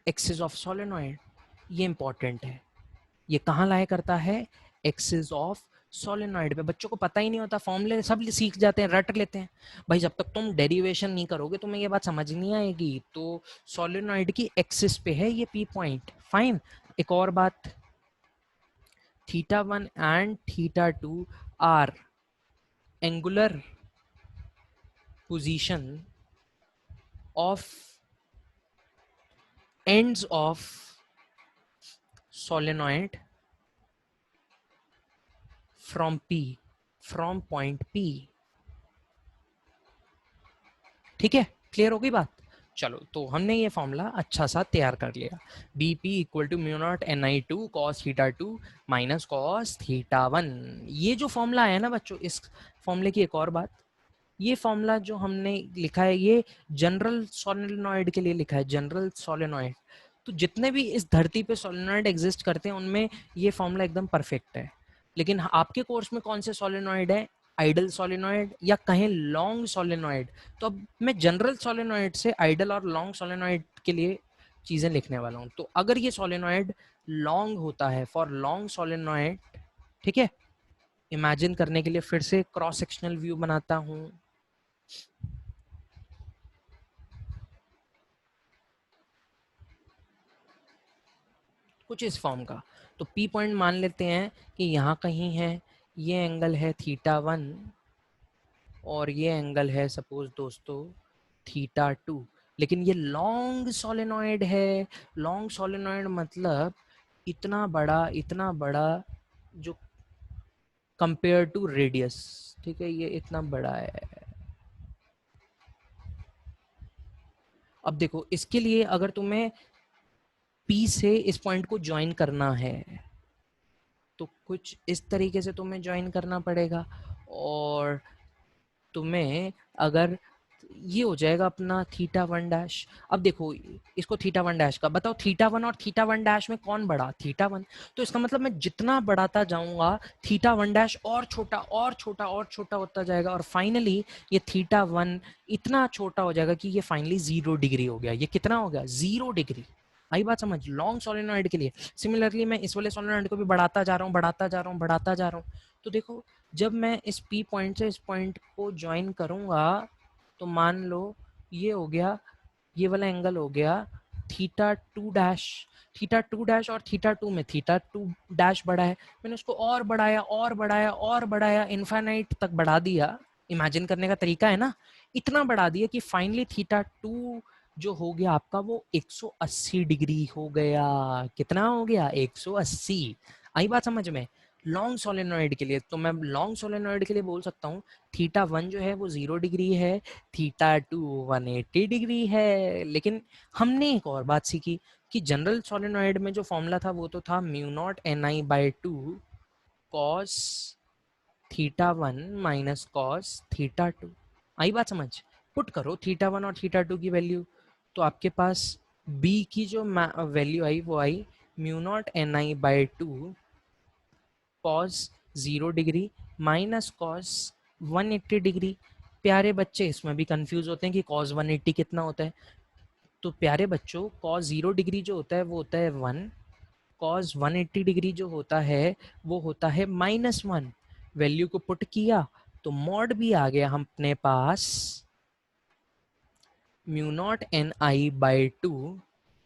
axis of solenoid. ये इंपॉर्टेंट है, ये कहाँ लाया करता है, एक्सिस ऑफ सोलेनॉइड पे। बच्चों को पता ही नहीं होता, फॉर्मूले सब सीख जाते हैं, रट लेते हैं। भाई जब तक तुम डेरिवेशन नहीं करोगे तुम्हें ये बात समझ नहीं आएगी। तो सोलेनॉइड की एक्सिस पे है ये पी पॉइंट, फाइन। एक और बात, theta 1 and theta 2 are angular position of ends of solenoid from P, from point P। ठीक है, क्लियर हो गई बात? चलो, तो हमने ये फॉर्मूला अच्छा सा तैयार कर लिया। B P equal to mu not an I two cos theta two minus cos theta one. ये जो फॉर्मूला है ना बच्चों, इस फॉर्मूले की एक और बात, ये फॉर्मूला जो हमने लिखा है ये जनरल सोलेनॉइड के लिए लिखा है, जनरल सोलेनॉइड। तो जितने भी इस धरती पे सोलेनॉइड एग्जिस्ट करते हैं उनमें ये फॉर्मूला एकदम परफेक्ट है। लेकिन आपके कोर्स में कौन से सोलेनॉइड है? आइडल सोलेनॉइड या कहें लॉन्ग सोलेनॉइड। तो अब मैं जनरल सोलेनॉइड से आइडल और लॉन्ग सोलेनॉइड के लिए चीजें लिखने वाला हूं। तो अगर ये सोलेनॉइड लॉन्ग होता है, फॉर लॉन्ग सोलेनॉइड, ठीक है, इमेजिन करने के लिए फिर से क्रॉस सेक्शनल व्यू बनाता हूं कुछ इस फॉर्म का। तो पी पॉइंट मान लेते हैं कि यहाँ कहीं है, ये एंगल है थीटा वन और ये एंगल है सपोज दोस्तों थीटा टू। लेकिन ये लॉन्ग सोलेनॉइड है। लॉन्ग सोलेनॉइड मतलब इतना बड़ा जो कंपेयर टू रेडियस, ठीक है, ये इतना बड़ा है। अब देखो, इसके लिए अगर तुम्हें पी से इस पॉइंट को ज्वाइन करना है तो कुछ इस तरीके से तुम्हें ज्वाइन करना पड़ेगा। और तुम्हें अगर ये हो जाएगा अपना थीटा वन डैश। अब देखो, इसको थीटा वन डैश का बताओ, थीटा वन और थीटा वन डैश में कौन बड़ा? Theta one. तो इसका मतलब मैं जितना बढ़ाता जाऊंगा थीटा वन डैश और छोटा और छोटा और छोटा होता जाएगा, और फाइनली ये थीटा वन इतना छोटा हो जाएगा कि ये फाइनली 0 डिग्री हो गया। ये कितना हो गया? 0 डिग्री। आई बात समझ? लॉन्ग सोलेनॉइड के लिए। सिमिलरली मैं इस वाले सोलेनॉइड को भी बढ़ाता जा रहा हूँ, बढ़ाता जा रहा हूँ, बढ़ाता जा रहा हूँ। तो देखो, जब मैं इस पी पॉइंट से इस पॉइंट को ज्वाइन करूंगा तो मान लो ये हो गया, ये वाला एंगल हो गया theta two dash. Theta two dash और थीटा टू में थीटा टू डैश बढ़ा है, मैंने उसको और बढ़ाया और बढ़ाया और बढ़ाया, इन्फाइनाइट तक बढ़ा दिया। इमेजिन करने का तरीका है ना, इतना बढ़ा दिया कि फाइनली थीटा टू जो हो गया आपका वो 180 डिग्री हो गया। कितना हो गया? 180। आई बात समझ में? लॉन्ग सोलेनॉइड के लिए तो मैं लॉन्ग सोलेनॉइड के लिए बोल सकता हूँ थीटा वन जो है वो 0 डिग्री है, थीटा टू 180 डिग्री है। लेकिन हमने एक और बात सीखी कि जनरल सोलेनॉइड में जो फॉर्मूला था वो तो था mu not an I by two cos theta one minus cos theta two. आई बात समझ? पुट करो थीटा वन और थीटा टू की वैल्यू, तो आपके पास बी की जो वैल्यू आई वो आई mu not an I by two cos 0 degree minus cos 180 degree. प्यारे बच्चे इसमें भी कंफ्यूज होते हैं कि कॉस 180 कितना होता है। तो प्यारे बच्चों, कॉस 0 डिग्री जो होता है वो होता है 1, कॉस 180 डिग्री जो होता है वो होता है -1। वैल्यू को पुट किया तो मॉड भी आ गया हम अपने पास mu not an I by two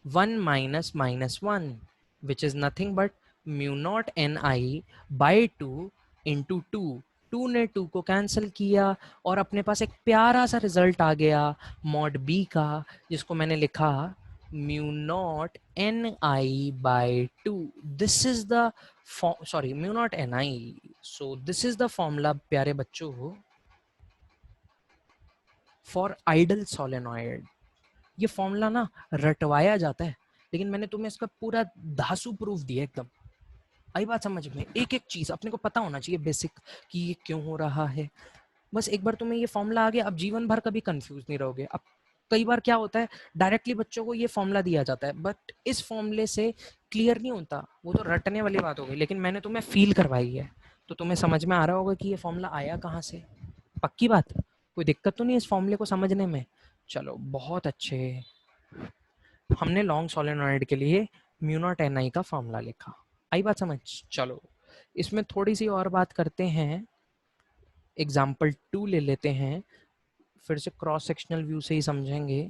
1 - which is nothing but mu not an I by two into two. Two ने टू को कैंसिल किया और अपने पास एक प्यारा सा रिजल्ट आ गया मॉड बी का, जिसको मैंने लिखा mu not an I by to. This is the sorry mu not an I. So this is the formula प्यारे बच्चों फॉर आइडल सोलेनॉइड। ये फॉर्मूला ना रटवाया जाता है, लेकिन मैंने तुम्हें इसका पूरा धांसू प्रूफ दिया एकदम। आई बात समझ में? एक एक चीज अपने को पता होना चाहिए बेसिक कि ये क्यों हो रहा है। बस एक बार तुम्हें ये फॉर्मूला आ गया, अब जीवन भर कभी कंफ्यूज नहीं रहोगे। अब कई बार क्या होता है, डायरेक्टली बच्चों को ये फॉर्मूला दिया जाता है बट इस फॉर्मूले से क्लियर नहीं होता, वो तो रटने वाली बात हो गई। लेकिन मैंने तुम्हें फील करवाई है तो तुम्हें समझ में आ रहा होगा कि ये फॉर्मूला आया कहाँ से। पक्की बात? कोई दिक्कत तो नहीं इस फॉर्मूले को समझने में? चलो बहुत अच्छे। हमने लॉन्ग सोलेनॉइड के लिए म्यू नॉट एन आई का फॉर्मूला लिखा। आई बात समझ? चलो इसमें थोड़ी सी और बात करते हैं। एग्जाम्पल 2 ले लेते हैं, फिर से क्रॉस सेक्शनल व्यू से ही समझेंगे।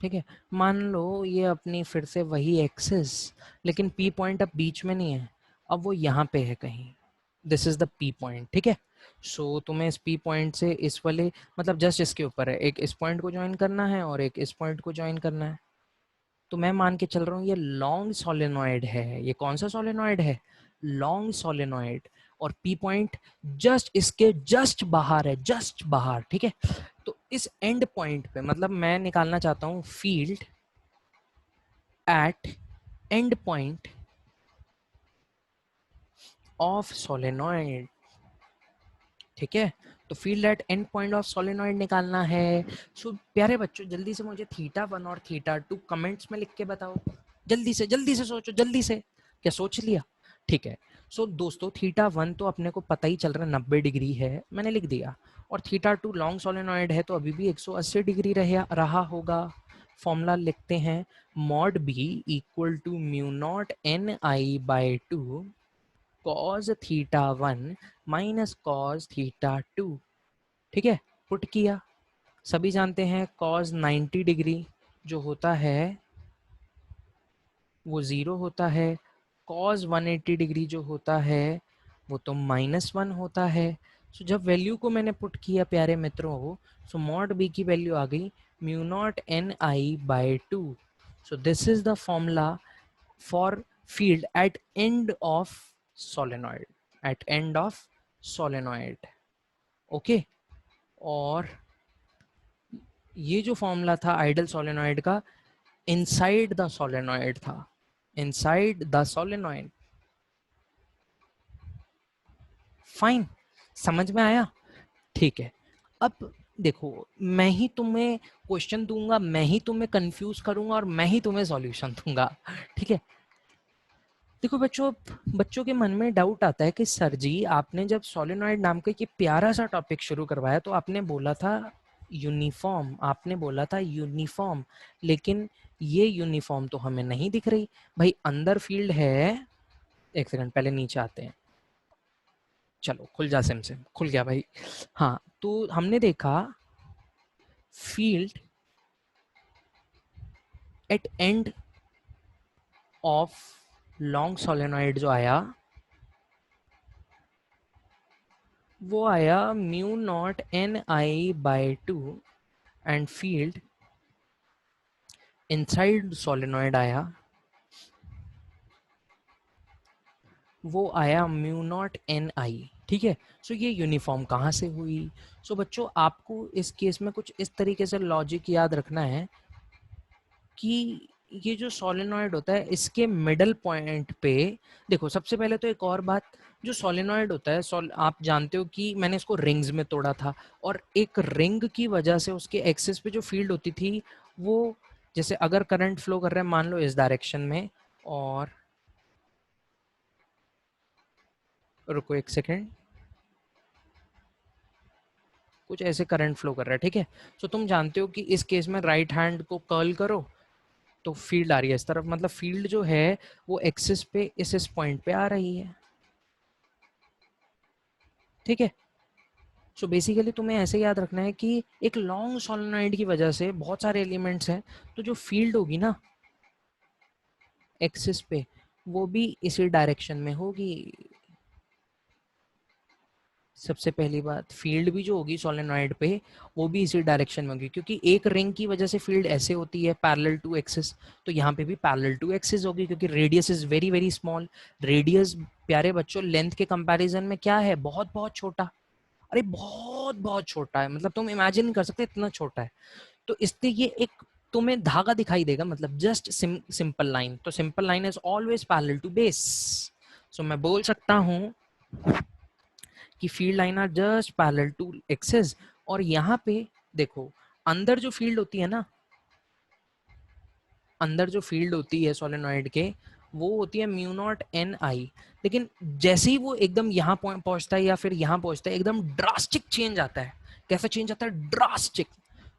ठीक है, मान लो ये अपनी फिर से वही एक्सिस, लेकिन पी पॉइंट अब बीच में नहीं है, अब वो यहाँ पे है कहीं। This is the P point, ठीक है। सो तुम्हें इस पी पॉइंट से इस वाले मतलब जस्ट इसके ऊपर है, एक इस पॉइंट को ज्वाइन करना है और एक इस पॉइंट को ज्वाइन करना है। तो मैं मान के चल रहा हूँ ये लॉन्ग सोलेनॉइड है। ये कौन सा सोलेनॉइड है? Long solenoid. और पी पॉइंट जस्ट इसके जस्ट बाहर है, जस्ट बाहर, ठीक है। तो इस एंड पॉइंट पे मतलब मैं निकालना चाहता हूँ field at and point of solenoid, ठीक है। तो field at and point of solenoid निकालना है। सो प्यारे बच्चों जल्दी से मुझे थीटा 1 और थीटा 2 कमेंट्स में लिख के बताओ। जल्दी से सोचो, जल्दी से। क्या सोच लिया? ठीक है। सो दोस्तों थीटा 1 तो अपने को पता ही चल रहा है 90 डिग्री है, मैंने लिख दिया। और थीटा 2 लॉन्ग सोलेनॉइड है तो अभी भी 180 डिग्री रहा होगा। फॉर्मूला लिखते हैं, mod B equal to mu not an I by two cos theta 1 minus cos theta 2, ठीक है। पुट किया। सभी जानते हैं cos 90 डिग्री जो होता है वो 0 होता है, cos 180 डिग्री जो होता है वो तो -1 होता है। सो जब वैल्यू को मैंने पुट किया प्यारे मित्रों, सो मॉड बी की वैल्यू आ गई mu not an I by to. So this is the formula for field at end of solenoid, at end of solenoid, okay. और ये जो फॉर्मूला था आइडल सोलेनॉइड का इनसाइड द सोलेनॉइड था, इनसाइड द सोलेनॉइड। फाइन, समझ में आया? ठीक है। अब देखो मैं ही तुम्हें क्वेश्चन दूंगा, मैं ही तुम्हें कंफ्यूज करूंगा और मैं ही तुम्हें सॉल्यूशन दूंगा, ठीक है। देखो बच्चों, बच्चों के मन में डाउट आता है कि सर जी आपने जब सोलेनॉइड नाम का ये प्यारा सा टॉपिक शुरू करवाया तो आपने बोला था यूनिफॉर्म, आपने बोला था यूनिफॉर्म, लेकिन ये यूनिफॉर्म तो हमें नहीं दिख रही। भाई अंदर फील्ड है, एक सेकंड पहले नीचे आते हैं। चलो खुल जा सिम, सिम खुल गया भाई। हाँ तो हमने देखा field at end of long solenoid जो आया वो आया mu not an I by to and field inside solenoid आया वो आया म्यू नॉट एन आई, ठीक है। सो ये यूनिफॉर्म कहाँ से हुई? सो बच्चों आपको इस केस में कुछ इस तरीके से लॉजिक याद रखना है कि ये जो सोलेनॉइड होता है इसके मिडल पॉइंट पे, देखो सबसे पहले तो एक और बात, जो सोलेनॉइड होता है आप जानते हो कि मैंने इसको रिंग्स में तोड़ा था और एक रिंग की वजह से उसके एक्सिस पे जो फील्ड होती थी वो, जैसे अगर करंट फ्लो कर रहा है मान लो इस डायरेक्शन में, और रुको एक सेकेंड, कुछ ऐसे करंट फ्लो कर रहा है, ठीक है। तो तुम जानते हो कि इस केस में राइट हैंड को कर्ल करो तो फील्ड आ रही है इस तरफ, मतलब फील्ड जो है वो एक्सिस पे इस पॉइंट पे आ रही है, ठीक है। सो बेसिकली तुम्हें ऐसे याद रखना है कि एक लॉन्ग सोलेनॉइड की वजह से बहुत सारे एलिमेंट्स हैं, तो जो फील्ड होगी ना एक्सिस पे वो भी इसी डायरेक्शन में होगी। सबसे पहली बात फील्ड भी जो होगी सोलेनॉइड पे वो भी इसी डायरेक्शन में होगी, क्योंकि एक रिंग की वजह से फील्ड ऐसे होती है पैरेलल टू एक्सिस, तो यहाँ पे भी पैरेलल टू एक्सिस होगी क्योंकि radius is very very small. Radius प्यारे बच्चों लेंथ के कंपैरिजन में क्या है? बहुत बहुत छोटा। अरे बहुत बहुत छोटा है, मतलब तुम इमेजिन नहीं कर सकते इतना छोटा है। तो इसलिए ये एक तुम्हें धागा दिखाई देगा, मतलब जस्ट सिंपल लाइन, तो simple line is always parallel to base. So मैं बोल सकता हूँ कि field line are just parallel to axis. और यहाँ पे देखो अंदर जो फील्ड होती है ना, अंदर जो फील्ड होती है सोलेनॉइड के वो होती है म्यू नॉट एन आई, लेकिन जैसे ही वो एकदम यहाँ पहुंचता है या फिर यहाँ पहुंचता है एकदम ड्रास्टिक चेंज आता है। कैसा चेंज आता है? ड्रास्टिक।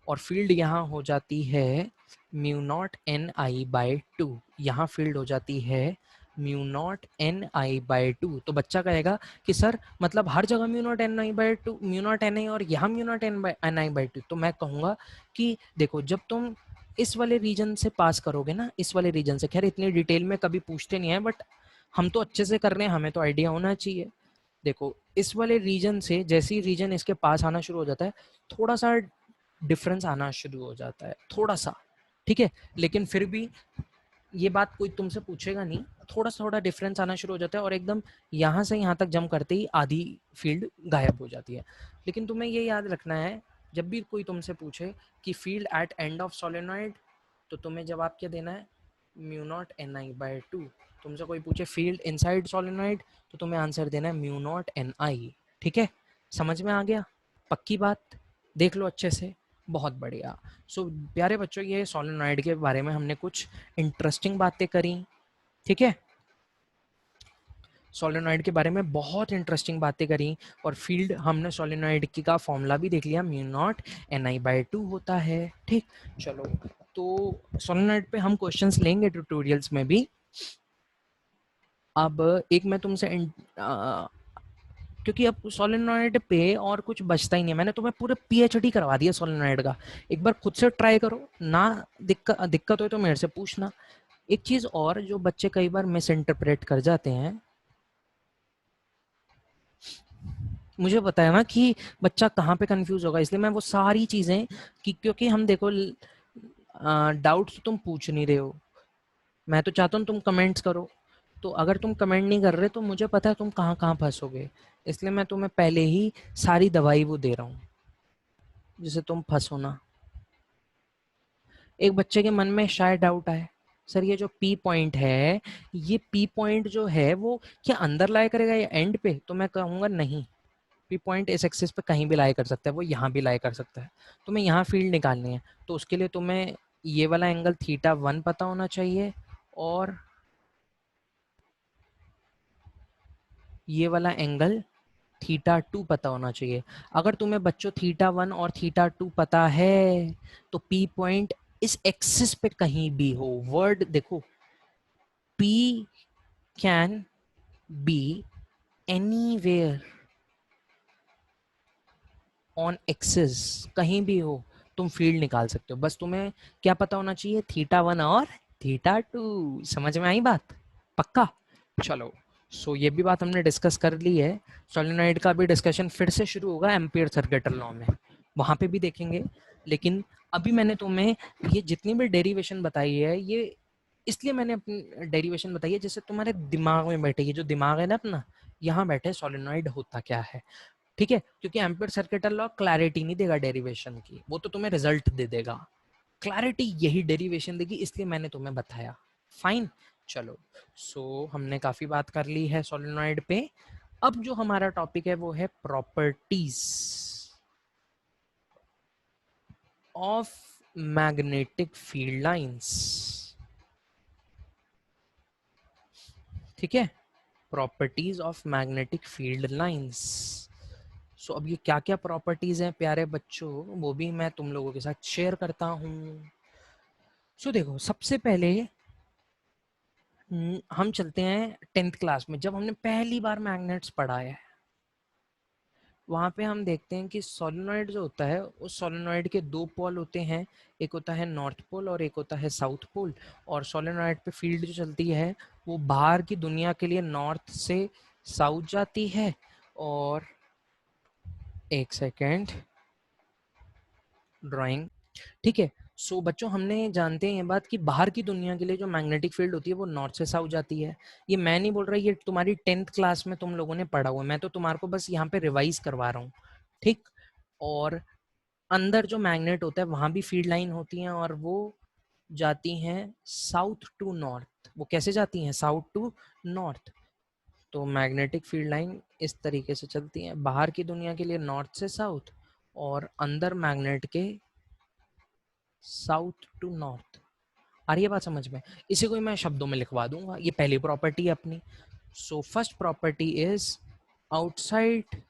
और फील्ड यहाँ हो जाती है mu not an I by two, यहाँ फील्ड हो जाती है mu not an I by two. तो बच्चा कहेगा कि सर मतलब हर जगह mu not an I by two, mu not an I और यहाँ mu not an I by two. तो मैं कहूँगा कि देखो जब तुम इस वाले रीजन से पास करोगे ना, इस वाले रीजन से, खैर इतनी डिटेल में कभी पूछते नहीं है बट हम तो अच्छे से कर रहे हैं, हमें तो आइडिया होना चाहिए। देखो इस वाले रीजन से जैसे ही रीजन इसके पास आना शुरू हो जाता है, थोड़ा सा डिफरेंस आना शुरू हो जाता है, थोड़ा सा, ठीक है, लेकिन फिर भी ये बात कोई तुमसे पूछेगा नहीं, थोड़ा डिफरेंस आना शुरू हो जाता है और एकदम यहाँ से यहाँ तक जंप करते ही आधी फील्ड गायब हो जाती है। लेकिन तुम्हें ये याद रखना है, जब भी कोई तुमसे पूछे कि field at end of solenoid, तो तुम्हें जवाब क्या देना है, mu not an I by to. तुमसे कोई पूछे फील्ड इनसाइड सोलेनॉइड, तो तुम्हें आंसर देना है म्यू नॉट एन आई। ठीक है, समझ में आ गया? पक्की बात, देख लो अच्छे से। बहुत बढ़िया। सो प्यारे बच्चों, ये सोलेनॉइड के बारे में हमने कुछ इंटरेस्टिंग बातें करी, ठीक है, सोलेनॉइड के बारे में बहुत इंटरेस्टिंग बातें करी, और फील्ड हमने सोलेनॉइड की का फॉर्मूला भी देख लिया, mu not an I by to होता है। ठीक, चलो, तो सोलेनॉइड पे हम क्वेश्चंस लेंगे ट्यूटोरियल्स में भी। अब एक मैं तुमसे क्योंकि अब सोलेनॉइड पे और कुछ बचता ही नहीं है, मैंने तुम्हें पूरे पीएचडी करवा दिया सोलेनॉइड का। एक बार खुद से ट्राई करो ना, दिक्कत हो तो मेरे से पूछना। एक चीज और जो बच्चे कई बार मिस इंटरप्रेट कर जाते हैं, मुझे पता है ना कि बच्चा कहाँ पे कंफ्यूज होगा, इसलिए मैं वो सारी चीजें, कि क्योंकि हम देखो डाउट्स तुम पूछ नहीं रहे हो, मैं तो चाहता हूँ तुम कमेंट्स करो, तो अगर तुम कमेंट नहीं कर रहे तो मुझे पता है तुम कहाँ कहाँ फंसोगे, इसलिए मैं तुम्हें पहले ही सारी दवाई वो दे रहा हूँ जिससे तुम फंसो ना। एक बच्चे के मन में शायद डाउट आए, सर ये जो पी पॉइंट है, ये पी पॉइंट जो है वो क्या अंदर लाया करेगा या एंड पे? तो मैं कहूँगा नहीं, पी पॉइंट इस एक्सिस पे कहीं भी लाई कर सकता है, वो यहाँ भी लाई कर सकता है। तुम्हें यहाँ फील्ड निकालनी है, तो उसके लिए तुम्हें ये वाला एंगल थीटा 1 पता होना चाहिए, और ये वाला एंगल थीटा 2 पता होना चाहिए। अगर तुम्हें बच्चों थीटा 1 और थीटा 2 पता है, तो पी पॉइंट इस एक्सिस पे कहीं भी हो, वर्ड देखो, P can be anywhere on axis, कहीं भी हो तुम फील्ड निकाल सकते हो, बस तुम्हें क्या पता होना चाहिए, थीटा 1 और थीटा 2। समझ में आई बात? पक्का? चलो, सो ये भी बात हमने डिस्कस कर ली है। सोलेनॉइड का भी डिस्कशन फिर से शुरू होगा एम्पियर सर्किटल लॉ में, वहां पे भी देखेंगे। लेकिन अभी मैंने तुम्हें ये जितनी भी डेरिवेशन बताई है, ये इसलिए मैंने अपनी डेरिवेशन बताई है जैसे तुम्हारे दिमाग में बैठे, ये जो दिमाग है ना अपना, यहाँ बैठे सोलेनॉइड होता क्या है। ठीक है, क्योंकि एम्पियर सर्किटल लॉ क्लैरिटी नहीं देगा डेरिवेशन की, वो तो तुम्हें रिजल्ट दे देगा, क्लैरिटी यही डेरिवेशन देगी, इसलिए मैंने तुम्हें बताया। फाइन, चलो, सो हमने काफी बात कर ली है सोलेनॉइड पे। अब जो हमारा टॉपिक है वो है properties of magnetic field lines. ठीक है, properties of magnetic field lines. So अब ये क्या क्या प्रॉपर्टीज हैं प्यारे बच्चों, वो भी मैं तुम लोगों के साथ शेयर करता हूँ। सो देखो, सबसे पहले हम चलते हैं 10th क्लास में, जब हमने पहली बार मैग्नेट्स पढ़ा है, वहाँ पे हम देखते हैं कि सोलेनॉइड जो होता है, उस सोलेनॉइड के दो पोल होते हैं, एक होता है नॉर्थ पोल और एक होता है साउथ पोल। और सोलेनॉइड पे फील्ड जो चलती है वो बाहर की दुनिया के लिए नॉर्थ से साउथ जाती है। और एक सेकेंड, ड्राइंग, ठीक है। सो बच्चों, हमने जानते हैं ये बात कि बाहर की दुनिया के लिए जो मैग्नेटिक फील्ड होती है वो नॉर्थ से साउथ जाती है। ये मैं नहीं बोल रहा, ये तुम्हारी 10th क्लास में तुम लोगों ने पढ़ा हुआ है, मैं तो तुम्हारे को बस यहाँ पे रिवाइज करवा रहा हूँ। ठीक, और अंदर जो मैग्नेट होता है वहां भी फील्ड लाइन होती हैं, और वो जाती हैं साउथ टू नॉर्थ। वो कैसे जाती हैं? South to north. तो मैग्नेटिक फील्ड लाइन इस तरीके से चलती है, बाहर की दुनिया के लिए नॉर्थ से साउथ, और अंदर मैग्नेट के साउथ टू नॉर्थ। आ रही है बात समझ में? इसे कोई मैं शब्दों में लिखवा दूंगा, ये पहली प्रॉपर्टी है अपनी। So first property is outside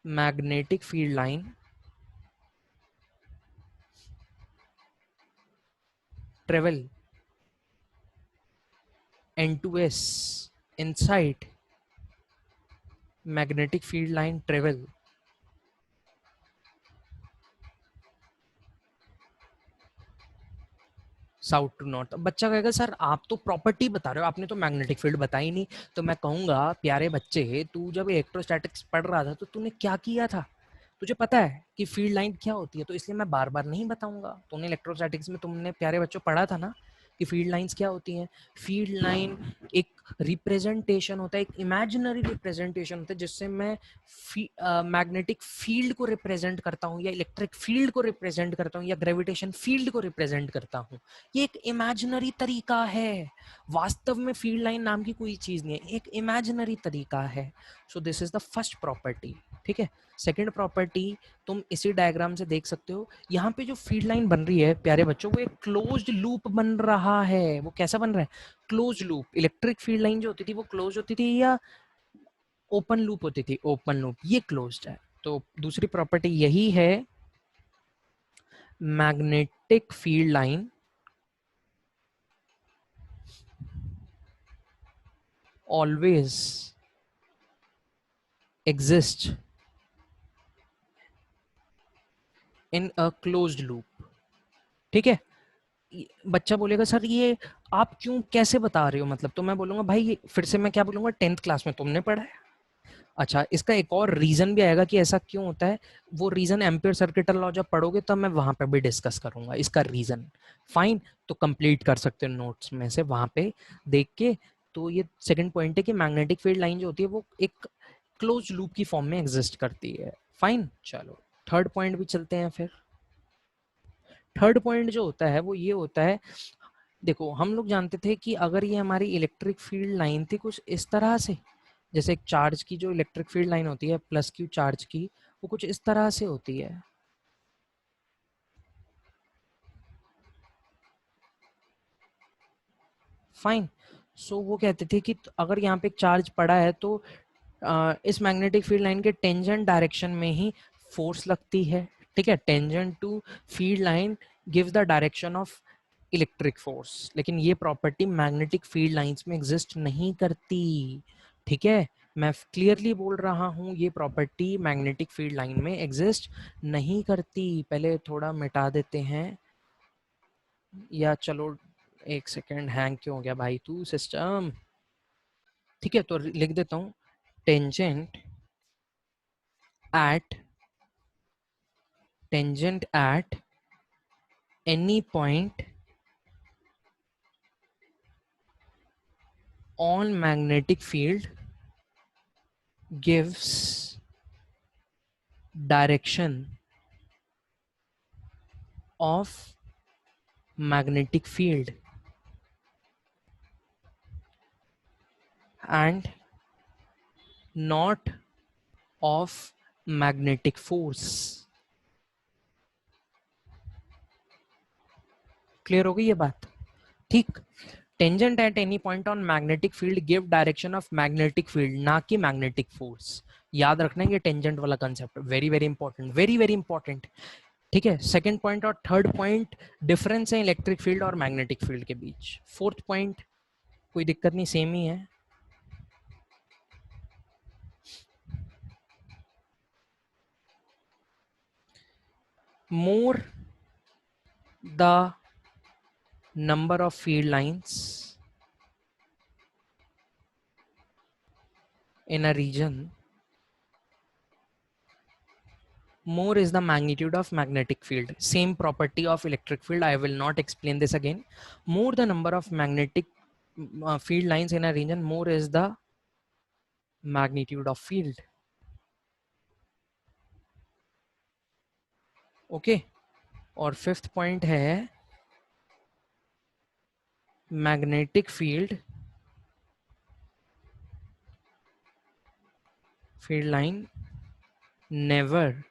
magnetic field line travel N2S inside magnetic field line travel south to north. बच्चा कहेगा सर आप तो प्रॉपर्टी बता रहे हो, आपने तो मैग्नेटिक फील्ड बताई नहीं। तो मैं कहूंगा प्यारे बच्चे, तू जब इलेक्ट्रोस्टैटिक्स पढ़ रहा था तो तूने क्या किया था? तुझे पता है कि फील्ड लाइन क्या होती है, तो इसलिए मैं बार बार नहीं बताऊंगा। तूने इलेक्ट्रोस्टैटिक्स में तुमने प्यारे बच्चों पढ़ा था ना कि फील्ड लाइंस क्या होती हैं। फील्ड लाइन एक रिप्रेजेंटेशन होता है, एक इमेजिनरी रिप्रेजेंटेशन होता है जिससे मैं मैग्नेटिक फील्ड को रिप्रेजेंट करता हूँ, या इलेक्ट्रिक फील्ड को रिप्रेजेंट करता हूँ, या ग्रेविटेशन फील्ड को रिप्रेजेंट करता हूँ। ये एक इमेजिनरी तरीका है। वास्तव में फील्ड लाइन नाम की कोई चीज नहीं है, एक इमेजिनरी तरीका है। सो this is the first property. ठीक है, सेकेंड प्रॉपर्टी तुम इसी डायग्राम से देख सकते हो। यहाँ पे जो फील्ड लाइन बन रही है प्यारे बच्चों, वो एक क्लोज्ड लूप बन रहा है। वो कैसा बन रहा है? Closed loop. Electric field line जो होती थी वो क्लोज होती थी या ओपन लूप होती थी? Open loop. ये क्लोज्ड है। तो दूसरी प्रॉपर्टी यही है, magnetic field line always exist in a closed loop. ठीक है। बच्चा बोलेगा सर ये आप क्यों कैसे बता रहे हो, मतलब? तो मैं बोलूंगा भाई, फिर से मैं क्या बोलूंगा, 10th क्लास में तुमने पढ़ा है। अच्छा, इसका एक और रीजन भी आएगा कि ऐसा क्यों होता है। वो रीजन एम्पियर सर्किटल लॉ जब पढ़ोगे तब मैं वहां पे भी डिस्कस करूंगा इसका रीजन। फाइन, तो कंप्लीट कर सकते हो नोट्स में से वहां पे देख के। तो ये सेकंड पॉइंट है कि मैग्नेटिक फील्ड लाइन जो होती है वो एक क्लोज लूप की फॉर्म में एग्जिस्ट करती है। फाइन, चलो थर्ड पॉइंट भी चलते हैं फिर। थर्ड पॉइंट जो होता है वो ये होता है, देखो हम लोग जानते थे कि अगर ये हमारी इलेक्ट्रिक फील्ड लाइन थी कुछ इस तरह से, जैसे एक चार्ज की जो इलेक्ट्रिक फील्ड लाइन होती है प्लस क्यू चार्ज की, वो कुछ इस तरह से होती है। फाइन। सो वो कहते थे कि अगर यहाँ पे एक चार्ज पड़ा है तो इस मैग्नेटिक फील्ड लाइन के टेंजेंट डायरेक्शन में ही फोर्स लगती है। ठीक है, tangent to field line gives the direction of electric force. लेकिन ये प्रॉपर्टी मैग्नेटिक फील्ड लाइंस में एग्जिस्ट नहीं करती। ठीक है, मैं क्लियरली बोल रहा हूँ ये प्रॉपर्टी मैग्नेटिक फील्ड लाइन में एग्जिस्ट नहीं करती। पहले थोड़ा मिटा देते हैं, या चलो एक सेकेंड, हैंग क्यों हो गया भाई तू सिस्टम? ठीक है, तो लिख देता हूँ, tangent at tangent at any point on magnetic field gives direction of magnetic field and not of magnetic force। Clear हो गई ये बात? ठीक। Tangent at any point on magnetic field give direction of magnetic field, ना कि मैग्नेटिक फोर्स। याद रखना ये टेंजेंट वाला concept very very important, very very important. ठीक है, सेकंड पॉइंट और थर्ड पॉइंट डिफरेंस है इलेक्ट्रिक फील्ड और मैग्नेटिक फील्ड के बीच। फोर्थ पॉइंट कोई दिक्कत नहीं, सेम ही है। more the number of field lines in a region, more is the magnitude of magnetic field. Same property of electric field, I will not explain this again. More the number of magnetic field lines in a region, more is the magnitude of field. Okay, और फिफ्थ पॉइंट है magnetic field line never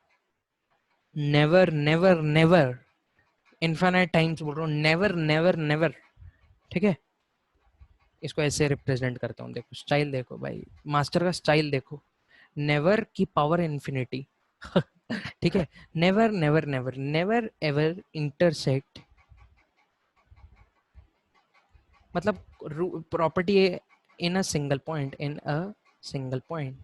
never never never, infinite times बोल रहा हूँ, नेवर नेवर नेवर। ठीक है, इसको ऐसे रिप्रेजेंट करता हूँ, देखो स्टाइल देखो भाई, मास्टर का स्टाइल देखो, नेवर की पावर इन्फिनिटी। ठीक है, never never never never ever intersect, मतलब property in a single point, in a single point.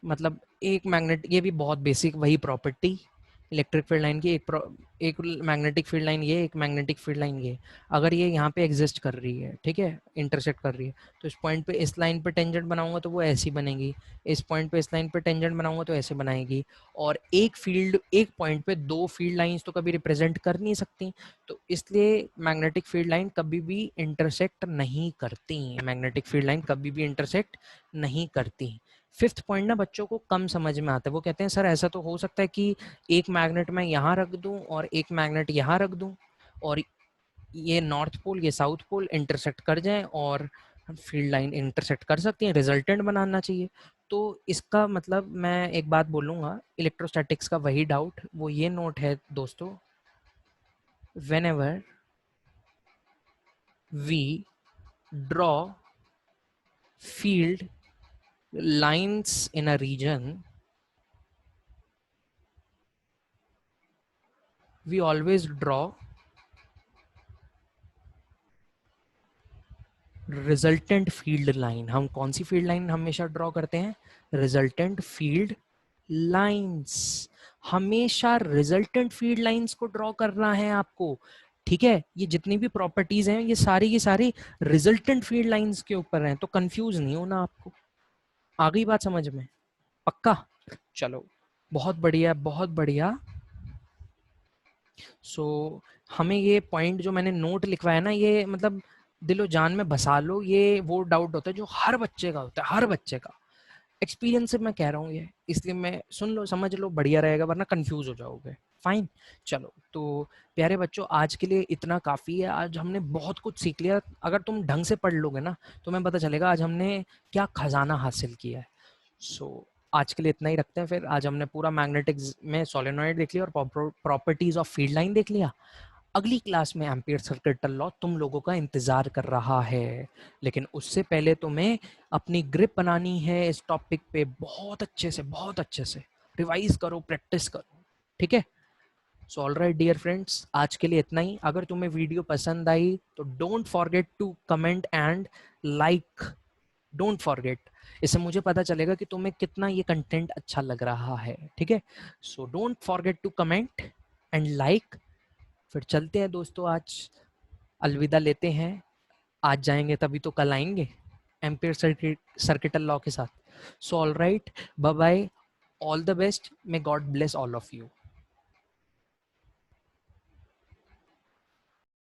मतलब एक मैग्नेट, ये भी बहुत बेसिक वही प्रॉपर्टी, इलेक्ट्रिक फील्ड लाइन की एक मैग्नेटिक फील्ड लाइन ये, एक मैग्नेटिक फील्ड लाइन ये, अगर ये यहाँ पे एग्जिस्ट कर रही है, ठीक है, इंटरसेक्ट कर रही है, तो इस पॉइंट पे इस लाइन पे टेंजेंट बनाऊंगा तो वो ऐसी बनेगी, इस पॉइंट पे इस लाइन पे टेंजेंट बनाऊंगा तो ऐसे बनाएगी। और एक पॉइंट पे दो फील्ड लाइंस तो कभी रिप्रेजेंट कर नहीं सकती, तो इसलिए मैग्नेटिक फील्ड लाइन कभी भी इंटरसेक्ट नहीं करती, मैग्नेटिक फील्ड लाइन कभी भी इंटरसेक्ट नहीं करती। फिफ्थ पॉइंट ना बच्चों को कम समझ में आता है, वो कहते हैं सर ऐसा तो हो सकता है कि एक मैग्नेट मैं यहाँ रख दूं और एक मैग्नेट यहाँ रख दूं और ये नॉर्थ पोल ये साउथ पोल इंटरसेक्ट कर जाएं और फील्ड लाइन इंटरसेक्ट कर सकती है, रिजल्टेंट बनाना चाहिए। तो इसका मतलब मैं एक बात बोलूँगा, इलेक्ट्रोस्टैटिक्स का वही डाउट, वो ये नोट है दोस्तों, whenever we draw field lines in a region, we always draw resultant field line. हम कौन सी फील्ड लाइन हमेशा ड्रॉ करते हैं? Resultant field lines. हमेशा रिजल्टेंट फील्ड लाइंस को ड्रॉ करना है आपको, ठीक है। ये जितनी भी प्रॉपर्टीज हैं ये सारी की सारी रिजल्टेंट फील्ड लाइंस के ऊपर हैं, तो कंफ्यूज नहीं होना आपको। आ गई बात समझ में? पक्का? चलो बहुत बढ़िया बहुत बढ़िया। सो हमें ये पॉइंट जो मैंने नोट लिखवाया ना, ये मतलब दिलो जान में बसा लो, ये वो डाउट होता है जो हर बच्चे का होता है, हर बच्चे का। एक्सपीरियंस से मैं कह रहा हूँ ये, इसलिए मैं सुन लो समझ लो बढ़िया रहेगा, वरना कंफ्यूज हो जाओगे। फाइन। चलो तो प्यारे बच्चों आज के लिए इतना काफ़ी है, आज हमने बहुत कुछ सीख लिया। अगर तुम ढंग से पढ़ लोगे ना तो मैं पता चलेगा आज हमने क्या खजाना हासिल किया है। सो आज के लिए इतना ही रखते हैं फिर। आज हमने पूरा मैग्नेटिक्स में सोलेनॉइड देख लिया और प्रॉपर्टीज ऑफ फील्ड लाइन देख लिया। अगली क्लास में एम्पियर सर्किटल लॉ तुम लोगों का इंतजार कर रहा है, लेकिन उससे पहले तुम्हें अपनी ग्रिप बनानी है इस टॉपिक पे, बहुत अच्छे से रिवाइज करो, प्रैक्टिस करो, ठीक है। सो ऑलराइट डियर फ्रेंड्स, आज के लिए इतना ही। अगर तुम्हें वीडियो पसंद आई तो don't forget to comment and like, don't forget. इससे मुझे पता चलेगा कि तुम्हें कितना ये कंटेंट अच्छा लग रहा है, ठीक है। So don't forget to comment and like. फिर चलते हैं दोस्तों, आज अलविदा लेते हैं। आज जाएंगे तभी तो कल आएंगे एम्पियर सर्किटल लॉ के साथ। So all right, bye bye, all the best, may God bless all of you.